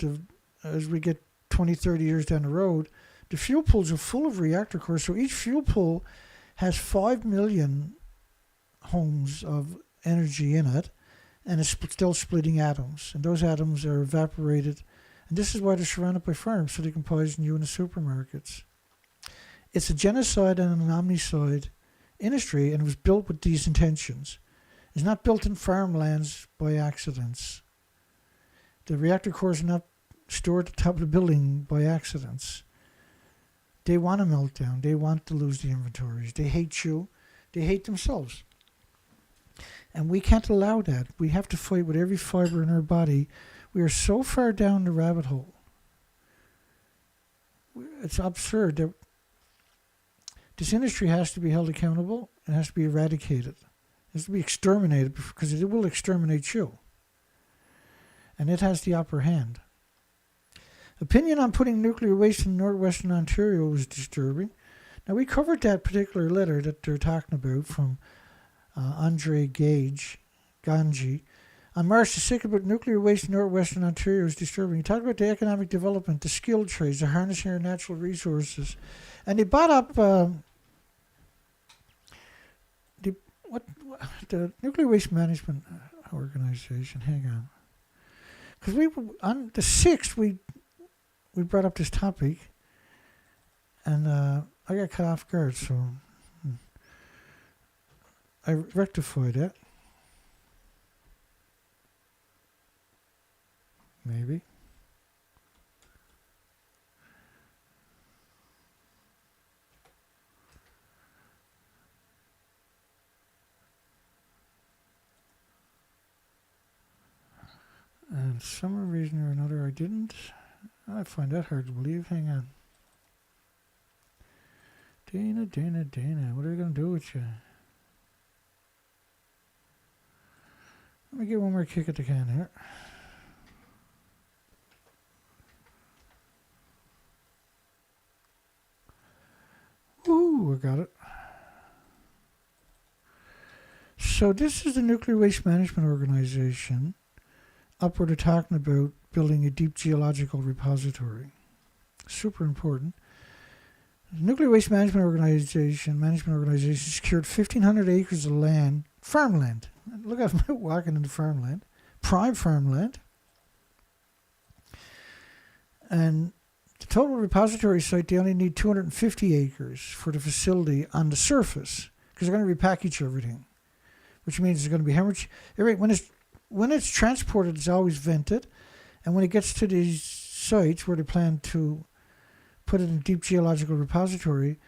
as we get 20, 30 years down the road, the fuel pools are full of reactor cores. So each fuel pool has 5 million homes of energy in it, and it's still splitting atoms. And those atoms are evaporated. And this is why they're surrounded by farms, so they can poison you in the supermarkets. It's a genocide and an omnicide industry, and it was built with these intentions. It's not built in farmlands by accidents. The reactor cores are not stored at the top of the building by accidents. They want a meltdown. They want to lose the inventories. They hate you. They hate themselves. And we can't allow that. We have to fight with every fiber in our body. We are so far down the rabbit hole. It's absurd that this industry has to be held accountable and has to be eradicated. It has to be exterminated because it will exterminate you. And it has the upper hand. Opinion on putting nuclear waste in northwestern Ontario was disturbing. Now, we covered that particular letter that they're talking about from Andre Ganji. On March the 6th, about nuclear waste in northwestern Ontario is disturbing. He talked about the economic development, the skilled trades, the harnessing our natural resources. And they brought up the Nuclear Waste Management Organization. Hang on. Because on the 6th, we brought up this topic, and I got caught off guard, so I rectified it. Maybe. And some reason or another I didn't. I find that hard to believe. Hang on. Dana, what are we going to do with you? Let me get one more kick at the can here. Ooh, I got it. So this is the Nuclear Waste Management Organization. Up where they're talking about building a deep geological repository. Super important. The Nuclear Waste Management Organization secured 1,500 acres of land, farmland. Look at me walking into farmland, prime farmland. And the total repository site, they only need 250 acres for the facility on the surface because they're going to repackage everything, which means there's going to be hemorrhage. When it's transported, it's always vented. And when it gets to these sites where they plan to put it in a deep geological repository,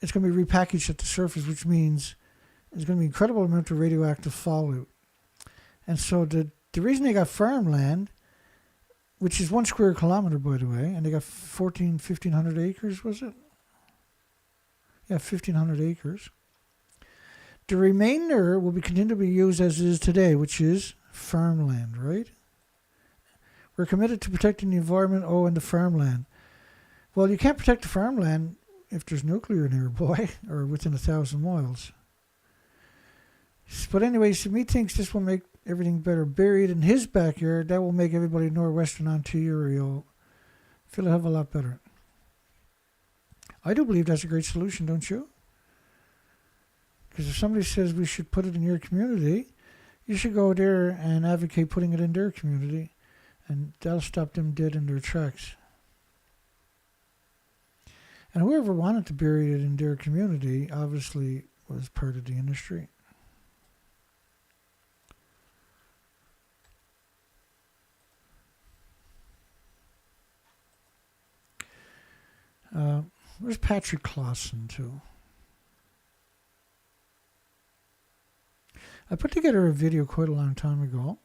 it's going to be repackaged at the surface, which means there's going to be an incredible amount of radioactive fallout. And so the reason they got farmland, which is 1 square kilometer, by the way, and they got 1,500 acres, was it? Yeah, 1,500 acres. The remainder will be continued to be used as it is today, which is farmland, right? We're committed to protecting the environment, and the farmland. Well, you can't protect the farmland if there's nuclear nearby or within 1,000 miles. But anyway, so me thinks this will make everything better. Buried in his backyard, that will make everybody in northwestern Ontario feel a hell of a lot better. I do believe that's a great solution, don't you? Because if somebody says we should put it in your community, you should go there and advocate putting it in their community, and that'll stop them dead in their tracks. And whoever wanted to bury it in their community obviously was part of the industry. Where's Patrick Clausen, too? I put together a video quite a long time ago.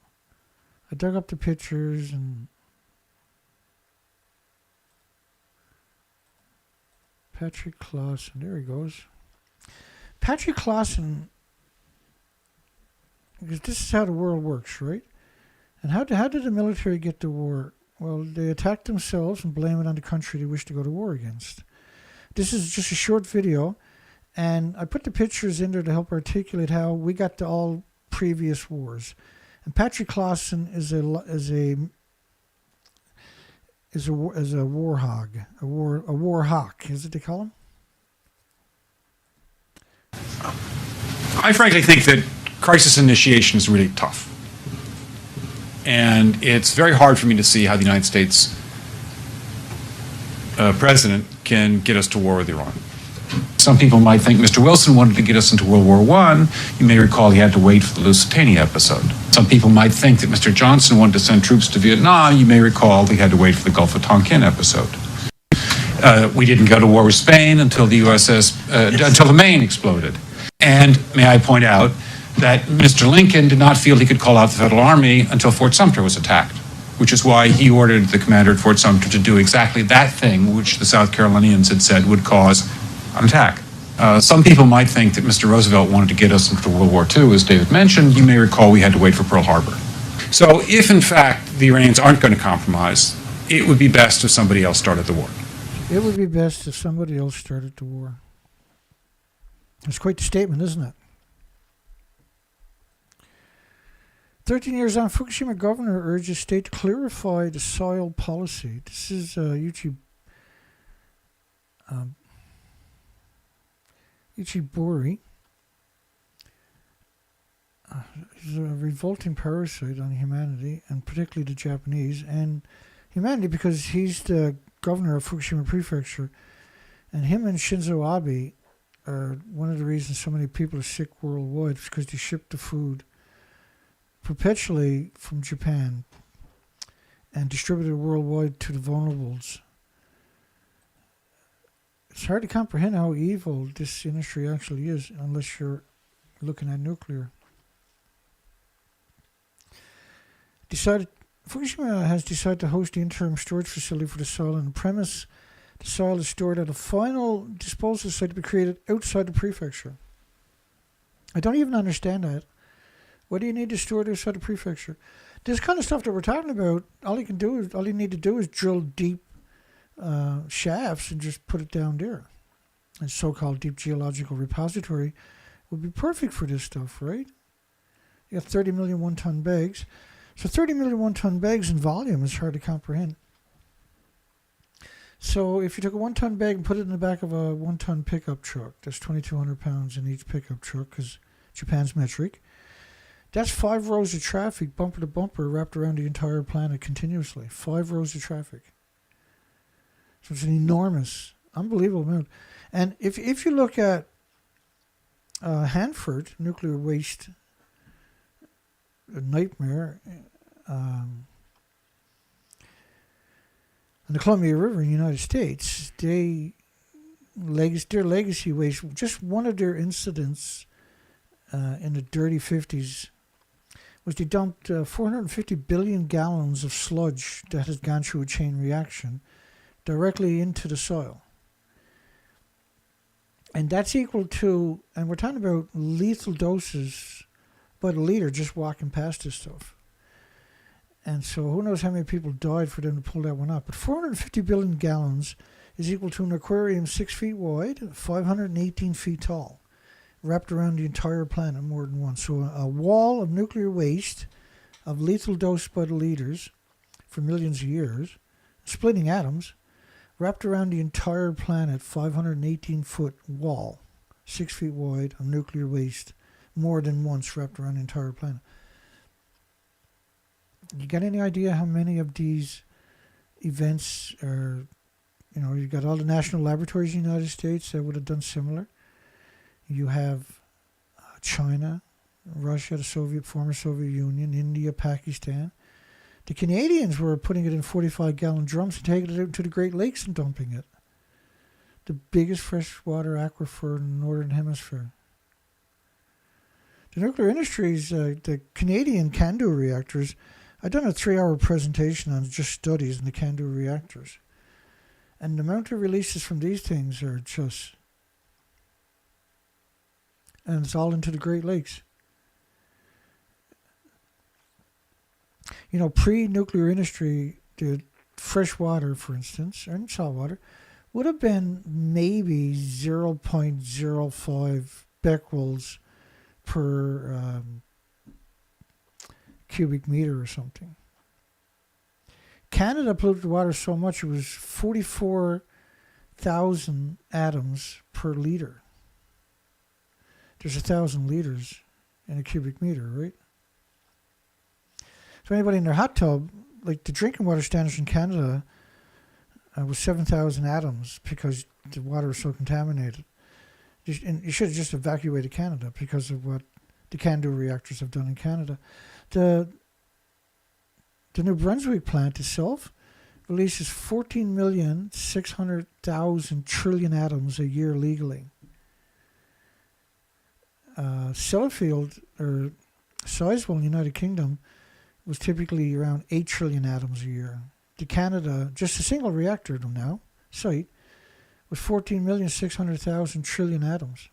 I dug up the pictures and Patrick Clausen, there he goes. Patrick Clausen, because this is how the world works, right? And how did the military get to war? Well, they attacked themselves and blame it on the country they wish to go to war against. This is just a short video, and I put the pictures in there to help articulate how we got to all previous wars. And Patrick Clausen is a war hog, a war hawk, is it they call him? I frankly think that crisis initiation is really tough. And it's very hard for me to see how the United States president can get us to war with Iran. Some people might think Mr. Wilson wanted to get us into World War I. You may recall he had to wait for the Lusitania episode. Some people might think that Mr. Johnson wanted to send troops to Vietnam. You may recall he had to wait for the Gulf of Tonkin episode. We didn't go to war with Spain until until the Maine exploded. And may I point out that Mr. Lincoln did not feel he could call out the Federal Army until Fort Sumter was attacked, which is why he ordered the commander at Fort Sumter to do exactly that thing which the South Carolinians had said would cause an attack. Some people might think that Mr. Roosevelt wanted to get us into World War II, as David mentioned. You may recall we had to wait for Pearl Harbor. So if, in fact, the Iranians aren't going to compromise, it would be best if somebody else started the war. It would be best if somebody else started the war. It's quite the statement, isn't it? 13 years on, Fukushima governor urges state to clarify the soil policy. This is YouTube Bori. He's a revolting parasite on humanity, and particularly the Japanese, and humanity because he's the governor of Fukushima Prefecture, and him and Shinzo Abe are one of the reasons so many people are sick worldwide, because they ship the food perpetually from Japan and distributed worldwide to the vulnerables. It's hard to comprehend how evil this industry actually is unless you're looking at nuclear. Fukushima has decided to host the interim storage facility for the soil on the premise the soil is stored at a final disposal site to be created outside the prefecture. I don't even understand that. What do you need to store it outside the prefecture? This kind of stuff that we're talking about, all you need to do is drill deep shafts and just put it down there. A so-called deep geological repository would be perfect for this stuff, right? You have 30 million one-ton bags. So 30 million one-ton bags in volume is hard to comprehend. So if you took a one-ton bag and put it in the back of a one-ton pickup truck, that's 2,200 pounds in each pickup truck, because Japan's metric. That's 5 rows of traffic, bumper to bumper, wrapped around the entire planet continuously. 5 rows of traffic. So it's an enormous, unbelievable amount. And if you look at Hanford, nuclear waste, a nightmare, on the Columbia River in the United States, their legacy waste, just one of their incidents in the dirty 50s was they dumped 450 billion gallons of sludge that has gone through a chain reaction directly into the soil. And that's equal to, and we're talking about lethal doses by the liter just walking past this stuff. And so who knows how many people died for them to pull that one up. But 450 billion gallons is equal to an aquarium 6 feet wide, 518 feet tall, wrapped around the entire planet more than once. So a wall of nuclear waste of lethal dose by the liters for millions of years, splitting atoms, wrapped around the entire planet, 518-foot wall, 6 feet wide of nuclear waste, more than once wrapped around the entire planet. You got any idea how many of these events are, you got all the national laboratories in the United States that would have done similar. You have China, Russia, the former Soviet Union, India, Pakistan. The Canadians were putting it in 45-gallon drums and taking it out to the Great Lakes and dumping it. the biggest freshwater aquifer in the Northern Hemisphere. The nuclear industries, the Canadian CANDU reactors, I've done a 3-hour presentation on just studies in the CANDU reactors. And the amount of releases from these things are just... And it's all into the Great Lakes. You know, pre-nuclear industry, the fresh water, for instance, and salt water, would have been maybe 0.05 becquerels per cubic meter or something. Canada polluted the water so much it was 44,000 atoms per liter. There's 1,000 liters in a cubic meter, right? So anybody in their hot tub, like the drinking water standards in Canada was 7,000 atoms because the water was so contaminated. And you should have just evacuated Canada because of what the CANDU reactors have done in Canada. The New Brunswick plant itself releases 14,600,000 trillion atoms a year legally. Sellafield, or Sizewell in the United Kingdom, was typically around 8 trillion atoms a year. The Canada, just a single reactor now, site, was 14,600,000 trillion atoms.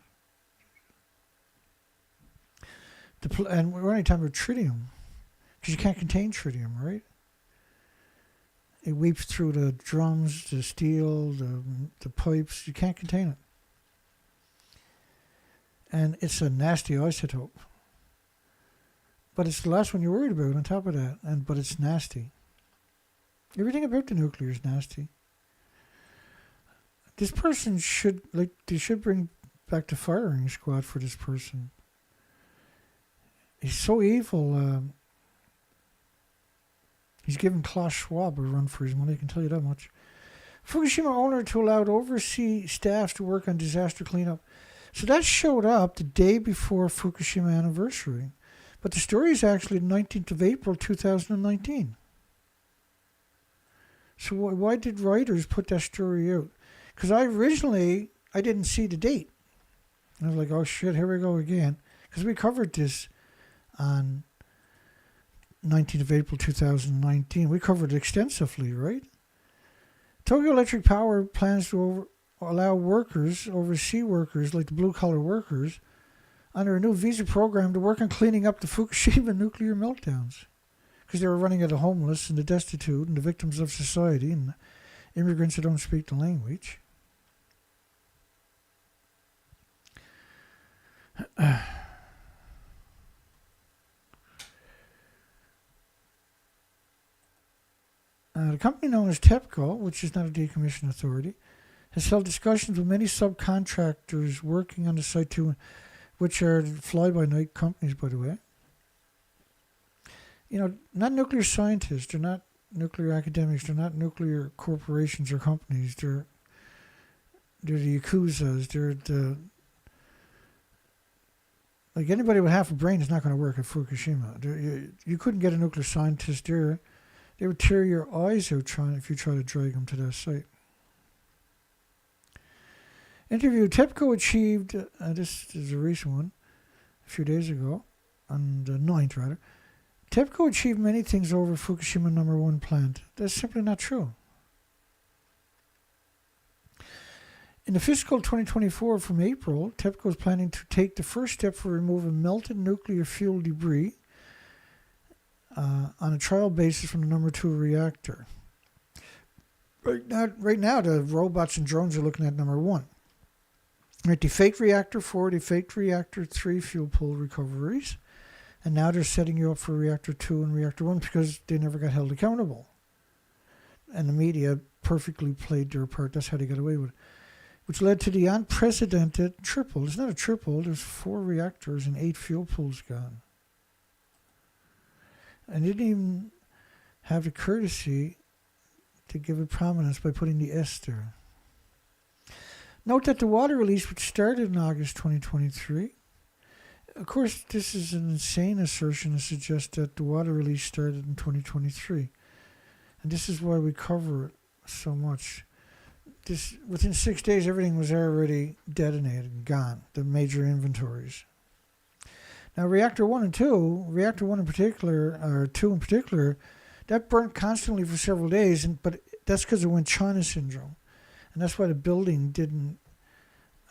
And we're only talking about tritium, because you can't contain tritium, right? It weeps through the drums, the steel, the pipes. You can't contain it. And it's a nasty isotope. But it's the last one you're worried about on top of that. But it's nasty. Everything about the nuclear is nasty. This person should, they should bring back the firing squad for this person. He's so evil. He's giving Klaus Schwab a run for his money, I can tell you that much. Fukushima owner to allow overseas staff to work on disaster cleanup. So that showed up the day before Fukushima anniversary. But the story is actually the 19th of April, 2019. So why did writers put that story out? Because I didn't see the date. I was like, oh shit, here we go again. Because we covered this on 19th of April 2019. We covered it extensively, right? Tokyo Electric Power plans to allow workers, overseas workers, like the blue-collar workers, under a new visa program to work on cleaning up the Fukushima nuclear meltdowns. Because they were running out of homeless and the destitute and the victims of society and immigrants who don't speak the language. The company known as TEPCO, which is not a decommission authority, has held discussions with many subcontractors working on the site too, which are fly-by-night companies, by the way. You know, not nuclear scientists, they're not nuclear academics, they're not nuclear corporations or companies, they're the Yakuzas, they're the... Like anybody with half a brain is not going to work at Fukushima. You couldn't get a nuclear scientist there. They would tear your eyes out if you try to drag them to that site. Interview. TEPCO achieved, this is a recent one, a few days ago, on the 9th rather. TEPCO achieved many things over Fukushima No. 1 plant. That's simply not true. In the fiscal 2024 from April, TEPCO is planning to take the first step for removing melted nuclear fuel debris on a trial basis from the No. 2 reactor. Right now, the robots and drones are looking at No. 1. Right, they faked reactor 4, they faked reactor 3 fuel pool recoveries, and now they're setting you up for reactor 2 and reactor 1 because they never got held accountable. And the media perfectly played their part. That's how they got away with it. Which led to the unprecedented triple. It's not a triple, there's 4 reactors and 8 fuel pools gone. And they didn't even have the courtesy to give it prominence by putting the S there. Note that the water release, which started in August 2023, of course, this is an insane assertion to suggest that the water release started in 2023. And this is why we cover it so much. within 6 days, everything was already detonated and gone, the major inventories. Now, reactor 1 and 2, reactor 1 in particular, or 2 in particular, that burnt constantly for several days, but that's because of Wind China syndrome. And that's why the building didn't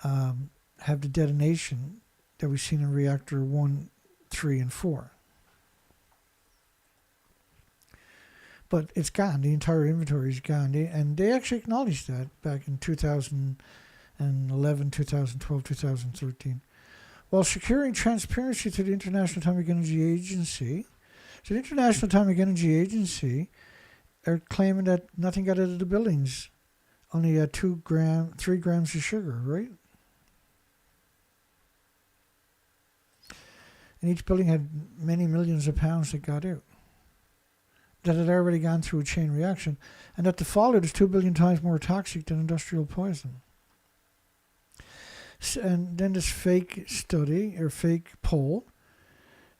have the detonation that we've seen in reactor 1, 3, and 4. But it's gone. The entire inventory is gone. And they actually acknowledged that back in 2011, 2012, 2013. While securing transparency to the International Atomic Energy Agency, so the International Atomic Energy Agency are claiming that nothing got out of the buildings. Only 3 grams of sugar, right? And each building had many millions of pounds that got out, that had already gone through a chain reaction, and that the fallout is 2 billion times more toxic than industrial poison. And then this fake study, or fake poll,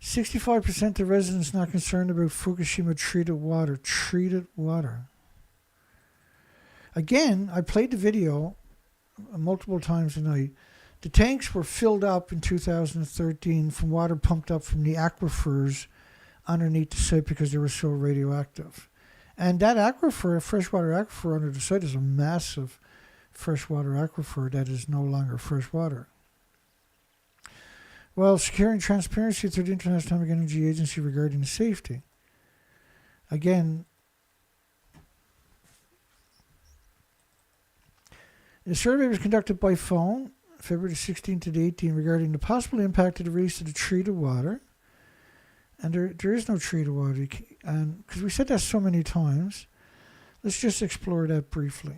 65% of residents not concerned about Fukushima treated water. Treated water. Again, I played the video multiple times tonight. The tanks were filled up in 2013 from water pumped up from the aquifers underneath the site because they were so radioactive. And that aquifer, freshwater aquifer under the site, is a massive freshwater aquifer that is no longer fresh water. Well, securing transparency through the International Atomic Energy Agency regarding safety. Again, the survey was conducted by phone, February 16 to the 18, regarding the possible impact of the release of the treated water. And there is no treated water, and because we said that so many times, let's just explore that briefly.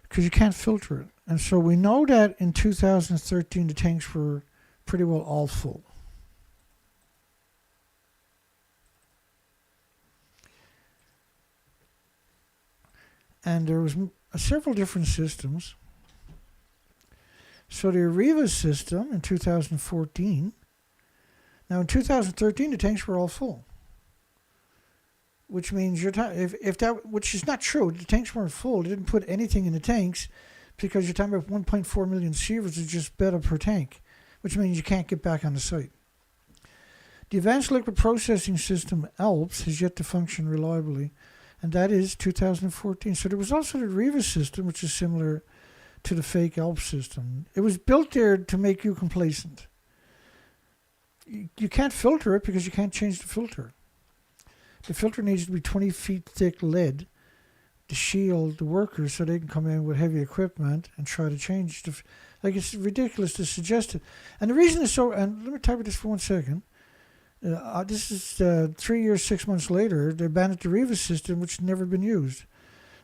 Because you can't filter it. And so we know that in 2013 the tanks were pretty well all full. And there was several different systems. So the Areva system in 2014. Now in 2013 the tanks were all full, which means which is not true. The tanks weren't full. They didn't put anything in the tanks because you're talking about 1.4 million sieverts is just better per tank, which means you can't get back on the site. The Advanced Liquid Processing System, ALPS, has yet to function reliably, and that is 2014. So there was also the Areva system, which is similar to the fake ALPS system. It was built there to make you complacent. You can't filter it because you can't change the filter. The filter needs to be 20 feet thick lead to shield the workers so they can come in with heavy equipment and try to change the... Like, it's ridiculous to suggest it. And the reason is so... And let me type this for 1 second. This is 3 years, 6 months later. They banned the Areva system, which had never been used.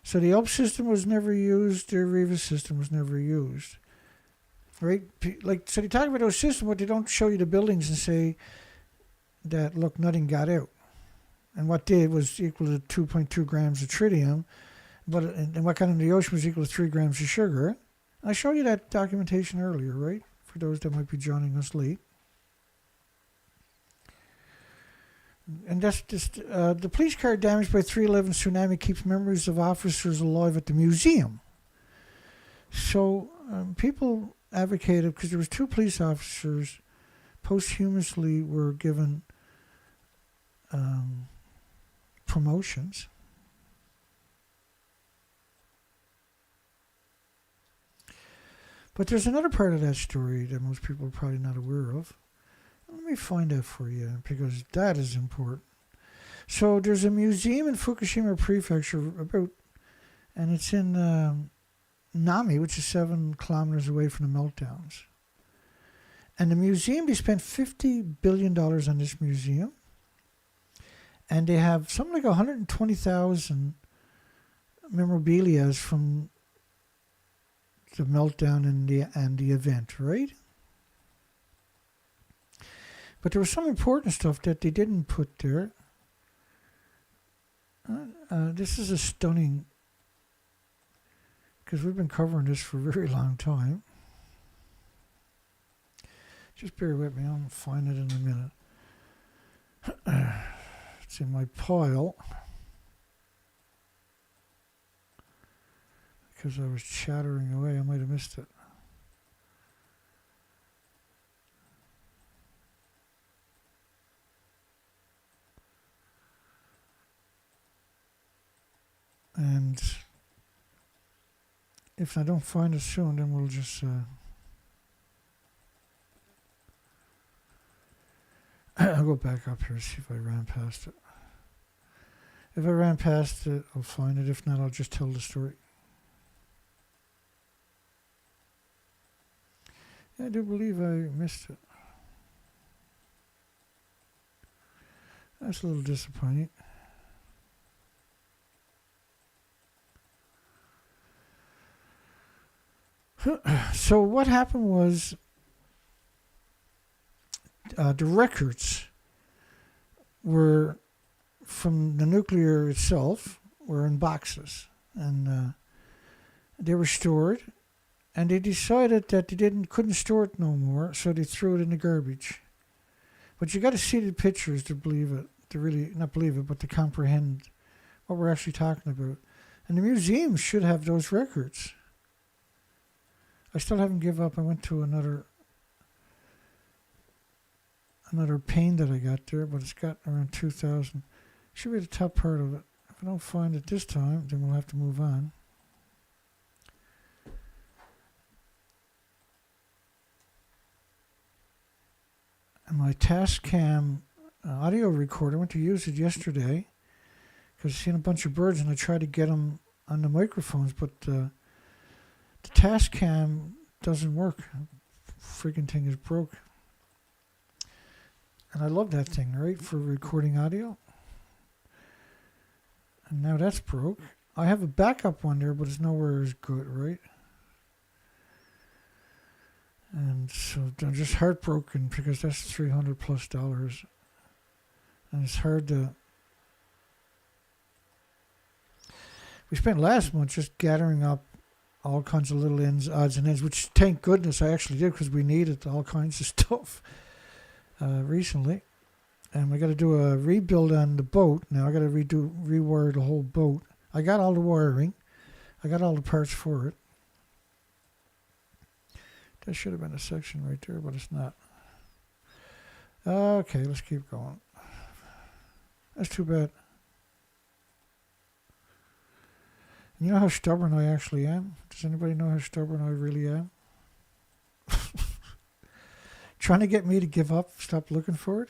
So the ALP system was never used. The Areva system was never used. Right? Like, so they talk about those systems, but they don't show you the buildings and say that, look, nothing got out. And what did was equal to 2.2 grams of tritium, and what got into the ocean was equal to 3 grams of sugar. I showed you that documentation earlier, right? For those that might be joining us late. And that's just, the police car damaged by 3/11 tsunami keeps memories of officers alive at the museum. So people advocated, because there was 2 police officers posthumously were given promotions. But there's another part of that story that most people are probably not aware of. Let me find that for you, because that is important. So there's a museum in Fukushima Prefecture and it's in Nami, which is 7 kilometers away from the meltdowns. And the museum, they spent $50 billion on this museum. And they have something like 120,000 memorabilia from the meltdown and the event, right? But there was some important stuff that they didn't put there. This is a stunning, because we've been covering this for a very long time. Just bear with me, I'll find it in a minute. It's in my pile. Because I was chattering away, I might have missed it. And if I don't find it soon, then we'll just I'll go back up here and see if I ran past it. If I ran past it, I'll find it. If not, I'll just tell the story. Yeah, I do believe I missed it. That's a little disappointing. So what happened was the records were from the nuclear itself were in boxes, and they were stored, and they decided that they couldn't store it no more, so they threw it in the garbage. But you got to see the pictures to believe it, to really not believe it, but to comprehend what we're actually talking about. And the museum should have those records. I still haven't given up. I went to another pane that I got there, but it's got around 2,000. Should be the top part of it. If I don't find it this time, then we'll have to move on. And my Tascam audio recorder, I went to use it yesterday because I seen a bunch of birds and I tried to get them on the microphones, but the Tascam doesn't work. Freaking thing is broke. And I love that thing, right, for recording audio. And now that's broke. I have a backup one there, but it's nowhere as good, right? And so I'm just heartbroken because that's $300+. And it's hard to... We spent last month just gathering up all kinds of little odds and ends, which thank goodness I actually did because we needed all kinds of stuff recently. And we got to do a rebuild on the boat. Now I got to rewire the whole boat. I got all the wiring. I got all the parts for it. That should have been a section right there, but it's not. Okay, let's keep going. That's too bad. You know how stubborn I actually am? Does anybody know how stubborn I really am? Trying to get me to give up, stop looking for it.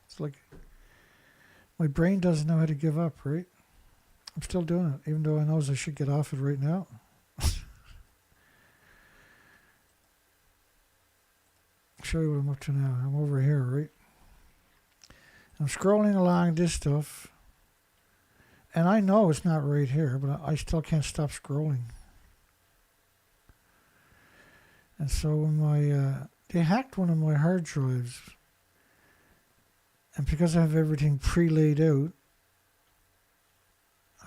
It's like my brain doesn't know how to give up, right? I'm still doing it, even though I know I should get off it right now. Show you what I'm up to now. I'm over here, right? I'm scrolling along this stuff. And I know it's not right here, but I still can't stop scrolling. And so when they hacked one of my hard drives, and because I have everything pre-laid out,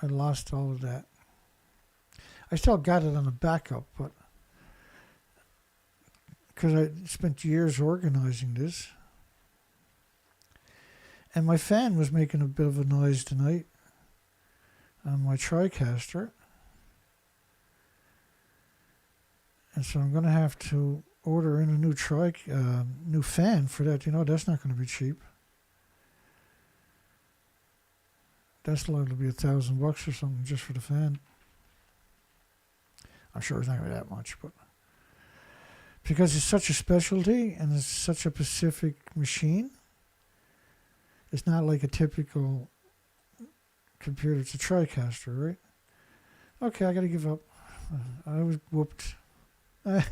I lost all of that. I still got it on a backup, but because I spent years organizing this. And my fan was making a bit of a noise tonight on my TriCaster. And so I'm going to have to order in a new fan for that. You know, that's not going to be cheap. That's likely to be $1,000 or something just for the fan. I'm sure it's not going to be that much, but because it's such a specialty and it's such a specific machine, it's not like a typical computer. It's a TriCaster, right? Okay, I got to give up. I was whooped. I've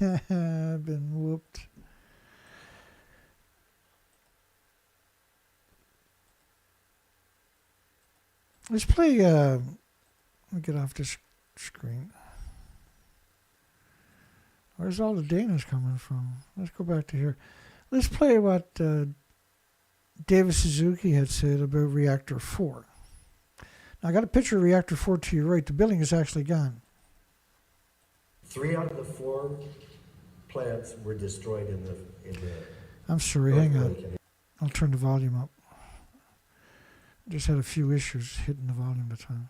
been whooped. Let's play, let me get off this screen. Where's all the Danas coming from? Let's go back to here. Let's play what David Suzuki had said about Reactor 4. Now, I got a picture of Reactor 4 to your right. The building is actually gone. 3 out of the 4 plants were destroyed in the I'm sorry, hang on. I'll turn the volume up. Just had a few issues hitting the volume at the time.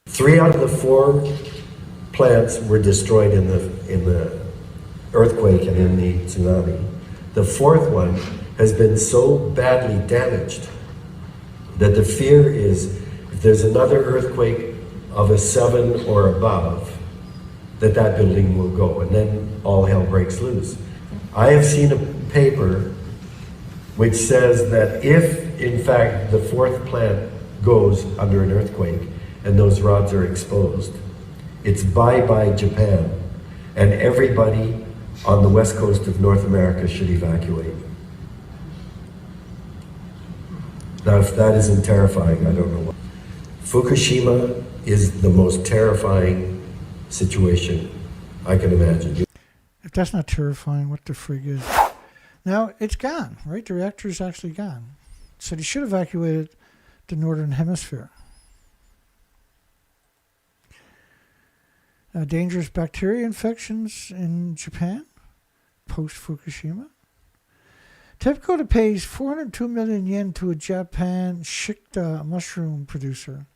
3 out of the 4 plants were destroyed in the earthquake and in the tsunami. The 4th one has been so badly damaged that the fear is if there's another earthquake of a 7 or above, that building will go, and then all hell breaks loose. I have seen a paper which says that if, in fact, the 4th plant goes under an earthquake and those rods are exposed, it's bye-bye Japan, and everybody on the west coast of North America should evacuate. Now, if that isn't terrifying, I don't know what. Fukushima is the most terrifying situation I can imagine. If that's not terrifying, what the frig is? Now, it's gone, right? The reactor is actually gone. So they should evacuate the northern hemisphere. Dangerous bacteria infections in Japan, post-Fukushima. TEPCO pays 402 million yen to a Japan shiitake mushroom producer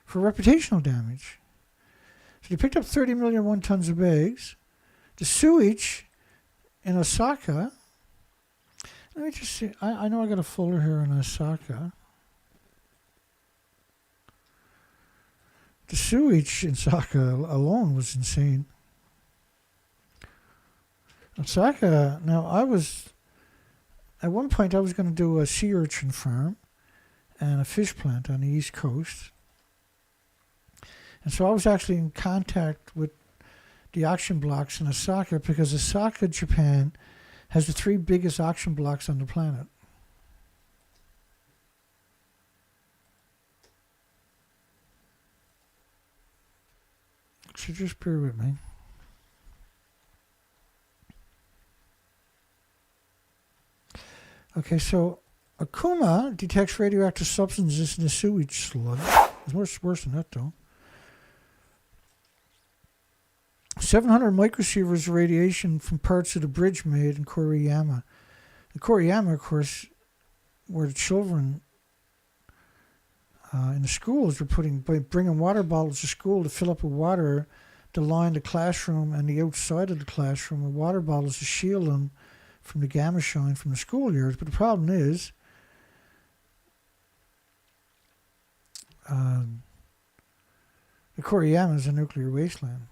for reputational damage. So they picked up 30 million 1 tons of bags. The sewage in Osaka. Let me just see. I know I got a folder here in Osaka. The sewage in Osaka alone was insane. Osaka, now at one point I was going to do a sea urchin farm and a fish plant on the East Coast. And so I was actually in contact with the auction blocks in Osaka because Osaka, Japan, has the 3 biggest auction blocks on the planet. So just bear with me. Okay, so Akuma detects radioactive substances in the sewage sludge. It's much worse than that, though. 700 microsieverts of radiation from parts of the bridge made in Koriyama. And Koriyama, of course, where the children in the schools were bringing water bottles to school to fill up with water to line the classroom and the outside of the classroom with water bottles to shield them from the gamma shine from the schoolyards. But the problem is, the Koriyama is a nuclear wasteland.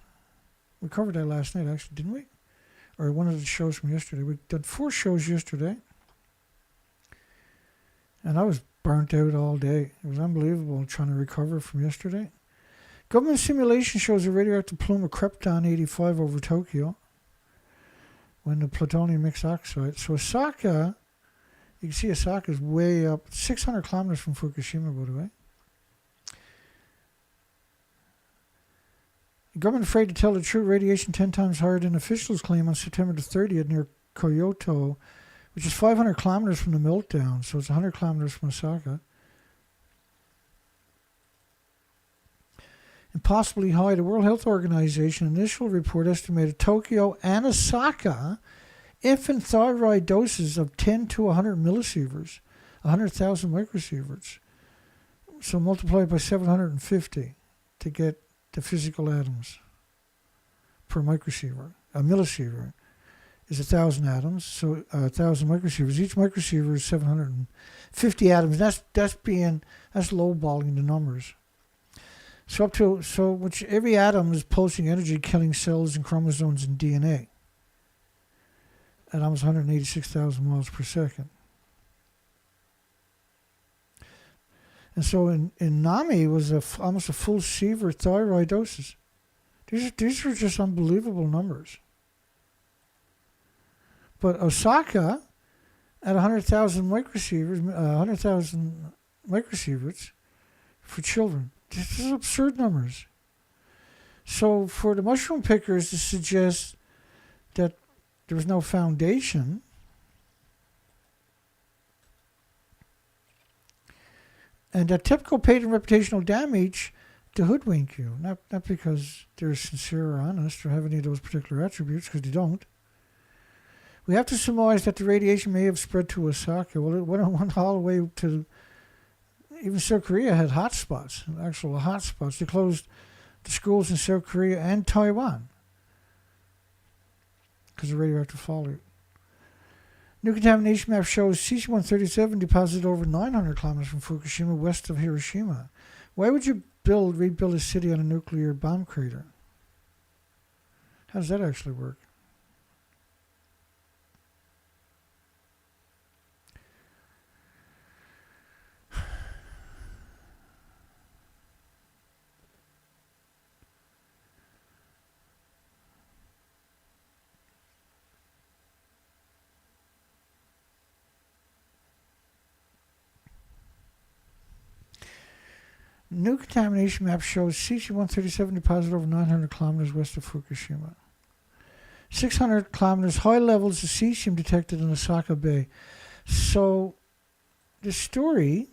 We covered that last night, actually, didn't we? Or one of the shows from yesterday. We did 4 shows yesterday. And I was burnt out all day. It was unbelievable trying to recover from yesterday. Government simulation shows a radioactive plume of Krypton-85 over Tokyo when the plutonium mixed oxide. So Osaka, you can see Osaka is way up, 600 kilometers from Fukushima, by the way. The government afraid to tell the truth. Radiation 10 times higher than officials claim on September the 30th near Kyoto, which is 500 kilometers from the meltdown. So it's 100 kilometers from Osaka. Impossibly high. The World Health Organization initial report estimated Tokyo and Osaka infant thyroid doses of 10 to 100 millisieverts, 100,000 microsieverts. So multiply it by 750 to get the physical atoms per microsievert. A millisievert is 1,000 atoms, so 1,000 microsieverts. Each microsievert is 750 atoms. That's lowballing the numbers. So which every atom is pulsing energy, killing cells and chromosomes and DNA at almost 186,000 miles per second. And so in NAMI was almost a full sievert thyroid doses. These are just unbelievable numbers. But Osaka at 100,000 microsieverts for children. This is absurd numbers. So for the mushroom pickers to suggest that there was no foundation, and that TEPCO paid in reputational damage to hoodwink you, not because they're sincere or honest or have any of those particular attributes, because they don't. We have to surmise that the radiation may have spread to Osaka. Well, it went all the way to, even South Korea had hotspots, actual hotspots. They closed the schools in South Korea and Taiwan because of radioactive fallout. New contamination map shows cesium-137 deposited over 900 kilometers from Fukushima, west of Hiroshima. Why would you rebuild a city on a nuclear bomb crater? How does that actually work? New contamination map shows cesium-137 deposited over 900 kilometers west of Fukushima. 600 kilometers, high levels of cesium detected in Osaka Bay. So, the story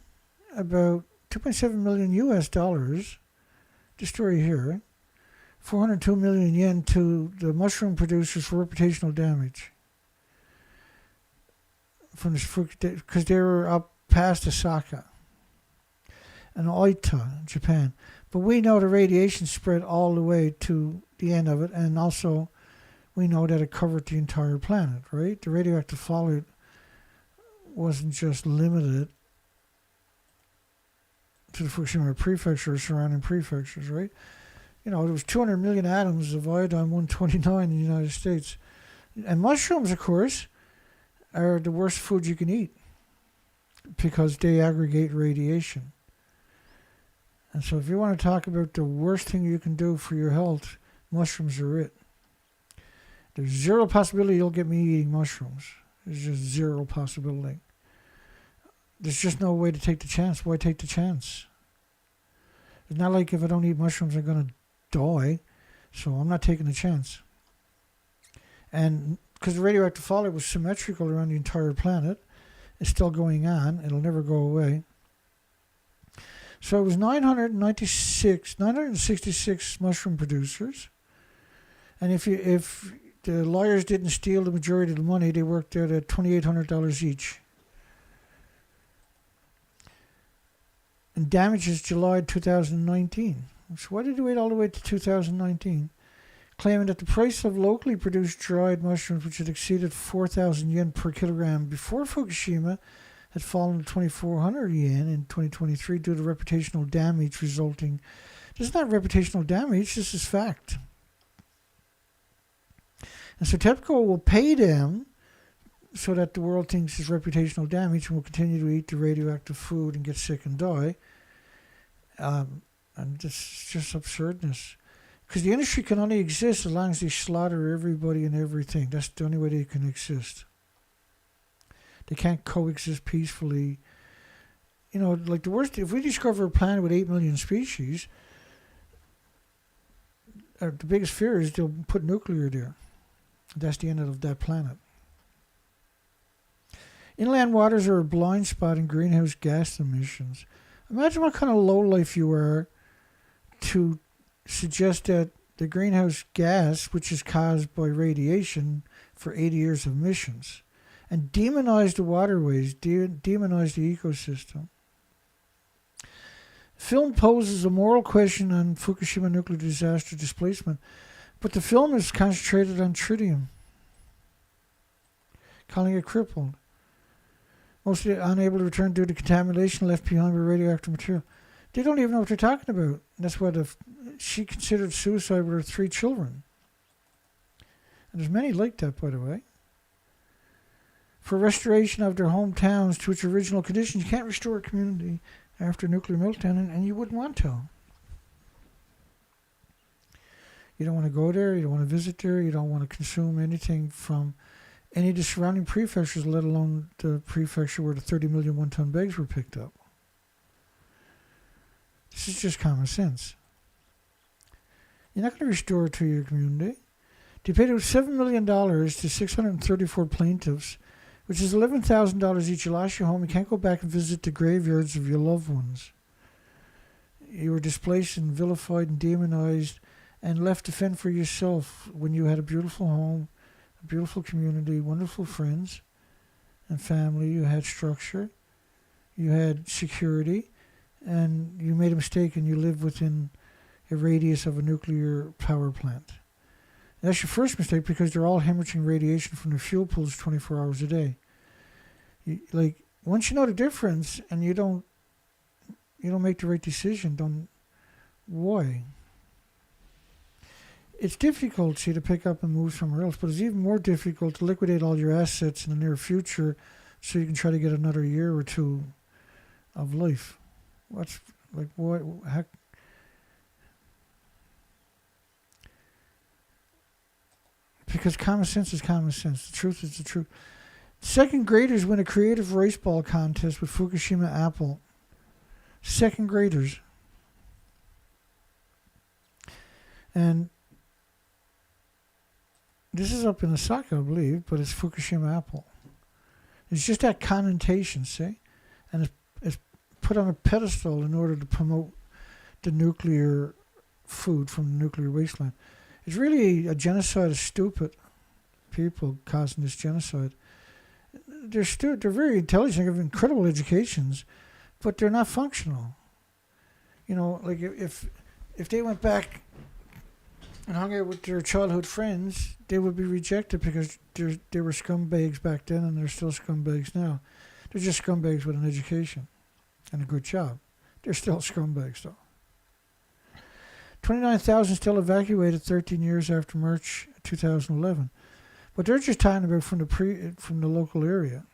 about 2.7 million US dollars, the story here, 402 million yen to the mushroom producers for reputational damage. From this, because they were up past Osaka and Oita, Japan. But we know the radiation spread all the way to the end of it, and also we know that it covered the entire planet, right? The radioactive fallout wasn't just limited to the Fukushima prefecture or surrounding prefectures, right? You know, there was 200 million atoms of iodine-129 in the United States. And mushrooms, of course, are the worst food you can eat because they aggregate radiation. And so if you want to talk about the worst thing you can do for your health, mushrooms are it. There's zero possibility you'll get me eating mushrooms. There's just zero possibility. There's just no way to take the chance. Why take the chance? It's not like if I don't eat mushrooms, I'm going to die. So I'm not taking the chance. And because the radioactive fallout was symmetrical around the entire planet, it's still going on. It'll never go away. So it was 966 mushroom producers. And if the lawyers didn't steal the majority of the money, they worked out at $2,800 each. And damages July 2019. So why did they wait all the way to 2019? Claiming that the price of locally produced dried mushrooms, which had exceeded 4,000 yen per kilogram before Fukushima, had fallen to 2,400 yen in 2023 due to reputational damage resulting. This is not reputational damage, this is fact. And so TEPCO will pay them so that the world thinks it's reputational damage and will continue to eat the radioactive food and get sick and die. And this is just absurdness. Because the industry can only exist as long as they slaughter everybody and everything. That's the only way they can exist. They can't coexist peacefully. You know, like the worst, if we discover a planet with 8 million species, the biggest fear is they'll put nuclear there. That's the end of that planet. Inland waters are a blind spot in greenhouse gas emissions. Imagine what kind of lowlife you are to suggest that the greenhouse gas, which is caused by radiation for 80 years of emissions, and demonize the waterways, demonize the ecosystem. Film poses a moral question on Fukushima nuclear disaster displacement, but the film is concentrated on tritium, calling it crippled. Mostly unable to return due to contamination left behind by radioactive material. They don't even know what they're talking about. That's why she considered suicide with her 3 children. And there's many like that, by the way. For restoration of their hometowns to its original condition, you can't restore a community after nuclear meltdown, and you wouldn't want to. You don't want to go there, you don't want to visit there, you don't want to consume anything from any of the surrounding prefectures, let alone the prefecture where the 30 million one-ton bags were picked up. This is just common sense. You're not going to restore it to your community. They paid out $7 million to 634 plaintiffs, which is $11,000 each. You lost your home. You can't go back and visit the graveyards of your loved ones. You were displaced and vilified and demonized and left to fend for yourself when you had a beautiful home, a a beautiful community, wonderful friends and family. You had structure, you had security, and you made a mistake and you lived within a radius of a nuclear power plant. And that's your first mistake because they're all hemorrhaging radiation from their fuel pools 24 hours a day. Once you know the difference and you don't make the right decision, why? It's difficult, see, to pick up and move somewhere else, but it's even more difficult to liquidate all your assets in the near future so you can try to get another year or two of life. What's, like, what, how? Because common sense is common sense. The truth is the truth. Second graders win a creative rice ball contest with Fukushima apple. Second graders. And this is up in Osaka, I believe, but it's Fukushima apple. It's just that connotation, see? And it's put on a pedestal in order to promote the nuclear food from the nuclear wasteland. It's really a genocide of stupid people causing this genocide. They're very intelligent, have incredible educations, but they're not functional. You know, like if they went back and hung out with their childhood friends, they would be rejected because they were scumbags back then and they're still scumbags now. They're just scumbags with an education and a good job. They're still scumbags, though. 29,000 still evacuated 13 years after March 2011. But they're just talking about from the local area.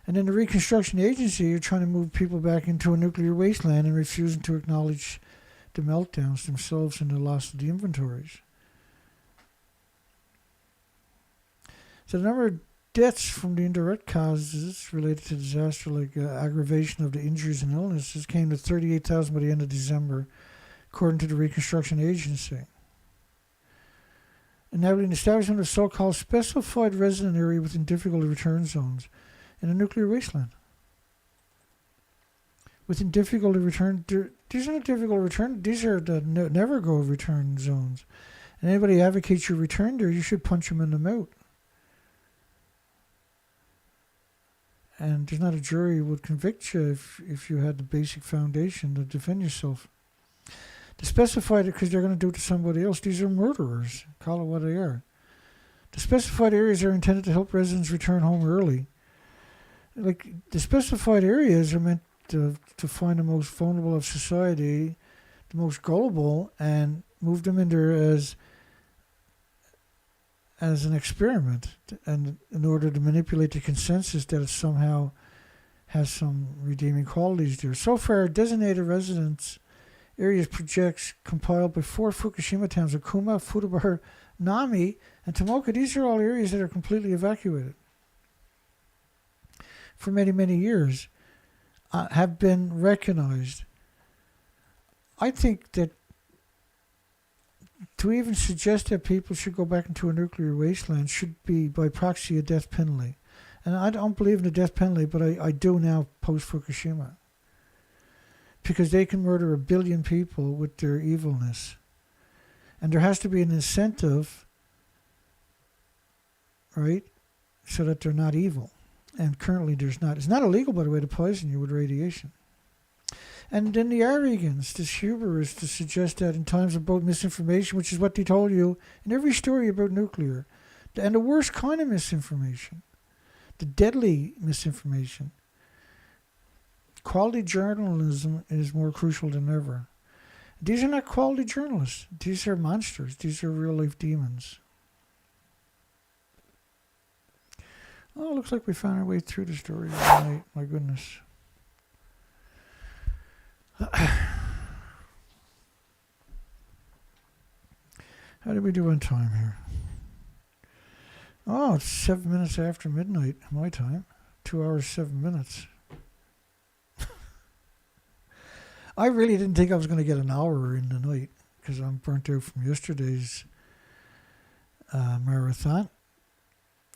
And then the Reconstruction Agency are trying to move people back into a nuclear wasteland and refusing to acknowledge the meltdowns themselves and the loss of the inventories. So the number of deaths from the indirect causes related to disaster, like aggravation of the injuries and illnesses, came to 38,000 by the end of December, according to the Reconstruction Agency. Enabling the establishment of so-called specified resident area within difficulty return zones in a nuclear wasteland. Within difficulty return, these are not difficult return, these are the never go return zones. And anybody advocates your return there, you should punch them in the mouth. And there's not a jury who would convict you if you had the basic foundation to defend yourself. The specified, because they're going to do it to somebody else, these are murderers. Call it what they are. The specified areas are intended to help residents return home early. Like, the specified areas are meant to find the most vulnerable of society, the most gullible, and move them in there as an experiment, and in order to manipulate the consensus that it somehow has some redeeming qualities there. So far, designated residence areas projects compiled by 4 Fukushima towns of Kuma, Futaba, Nami, and Tomoka. These are all areas that are completely evacuated for many, many years, have been recognized. I think that to even suggest that people should go back into a nuclear wasteland should be, by proxy, a death penalty. And I don't believe in the death penalty, but I do now post-Fukushima. Because they can murder 1 billion people with their evilness. And there has to be an incentive, right, so that they're not evil. And currently there's not. It's not illegal, by the way, to poison you with radiation. And then the arrogance, this hubris to suggest that in times of both misinformation, which is what they told you in every story about nuclear, and the worst kind of misinformation, the deadly misinformation. Quality journalism is more crucial than ever. These are not quality journalists. These are monsters. These are real-life demons. Oh, it looks like we found our way through the story tonight. My goodness. How did we do on time here? Oh, it's 7 minutes after midnight, my time. 2 hours, 7 minutes. I really didn't think I was going to get an hour in the night because I'm burnt out from yesterday's marathon.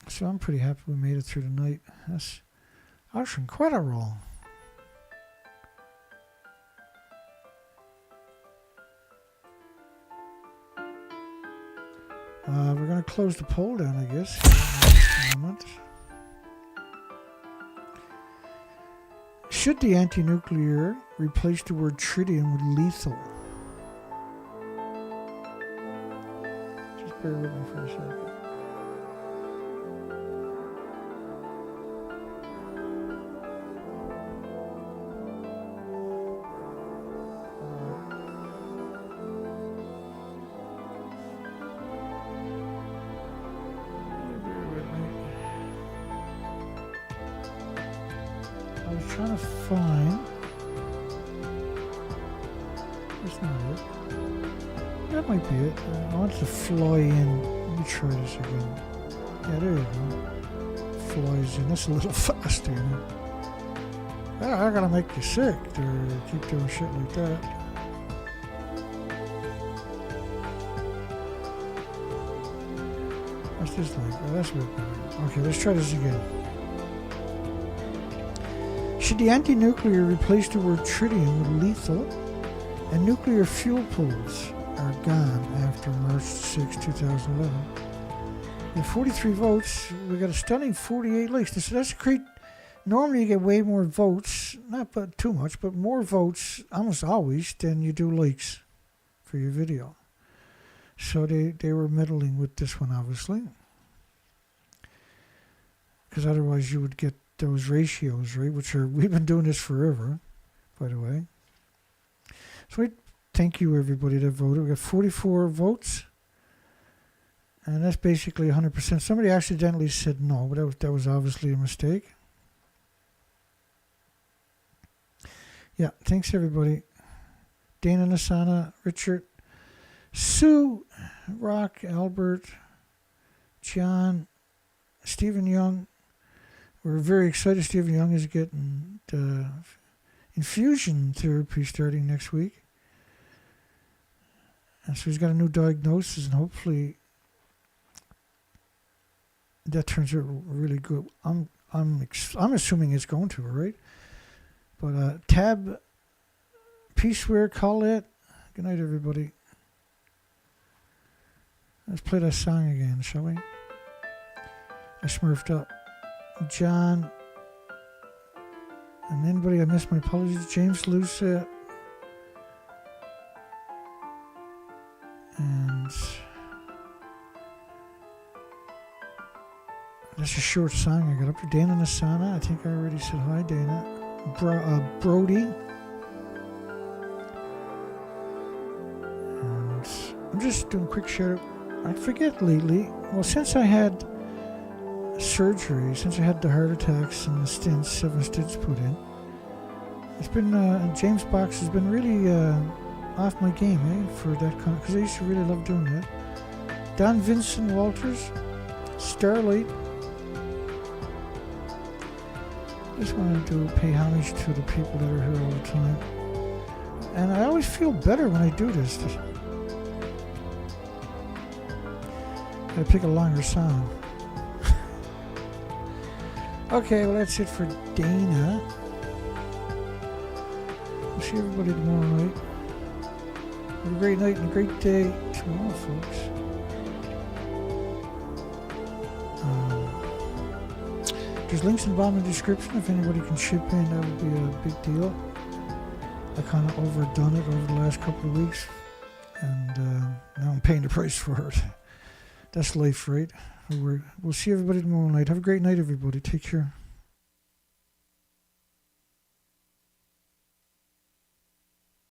So I'm pretty happy we made it through the night. That's incredible. We're going to close the poll down, I guess, here in just a moment. Should the anti-nuclear replace the word tritium with lethal? Just bear with me for a second. Trying to find. That's not it. That might be it. I want to fly in. Let me try this again. Yeah, there you go. Flies in. That's a little faster, you know. I gotta make you sick to keep doing shit like that. What's this like? Oh, that's what. Okay, let's try this again. Should the anti-nuclear replace the word tritium with lethal? And nuclear fuel pools are gone after March 6, 2011. With 43 votes, we got a stunning 48 likes. So that's great. Normally you get way more votes, not but too much, but more votes almost always than you do likes for your video. So they were meddling with this one, obviously. Because otherwise you would get those ratios, right? We've been doing this forever, by the way. So thank you everybody that voted. We got 44 votes, and that's basically 100%. Somebody accidentally said no, but that was obviously a mistake. Yeah, thanks everybody. Dana, Nasana, Richard, Sue, Rock, Albert, John, Stephen Young. We're very excited. Stephen Young is getting infusion therapy starting next week. And so he's got a new diagnosis, and hopefully that turns out really good. I'm assuming it's going to, right? But Tab, Peaceware, Colette. Good night, everybody. Let's play that song again, shall we? I smurfed up. John, and anybody I missed, my apologies. James Lucia, and that's a short song I got up to. Dana Nasana, I think I already said hi, Dana. Brody, and I'm just doing a quick shout out. I forget lately. Well, since I had surgery, since I had the heart attacks and the stents, 7 stents put in, it's been James Box has been really off my game, for that kind of, because I used to really love doing that. Don Vincent Walters, Starlight. Just wanted to pay homage to the people that are here all the time, and I always feel better when I do this. Gotta pick a longer song. Okay, well that's it for Dana. We'll see everybody tomorrow night. Have a great night and a great day tomorrow, folks. There's links in the bottom of the description. If anybody can chip in, that would be a big deal. I kind of overdone it over the last couple of weeks, and now I'm paying the price for it. That's life, right? We'll see everybody tomorrow night. Have a great night, everybody. Take care.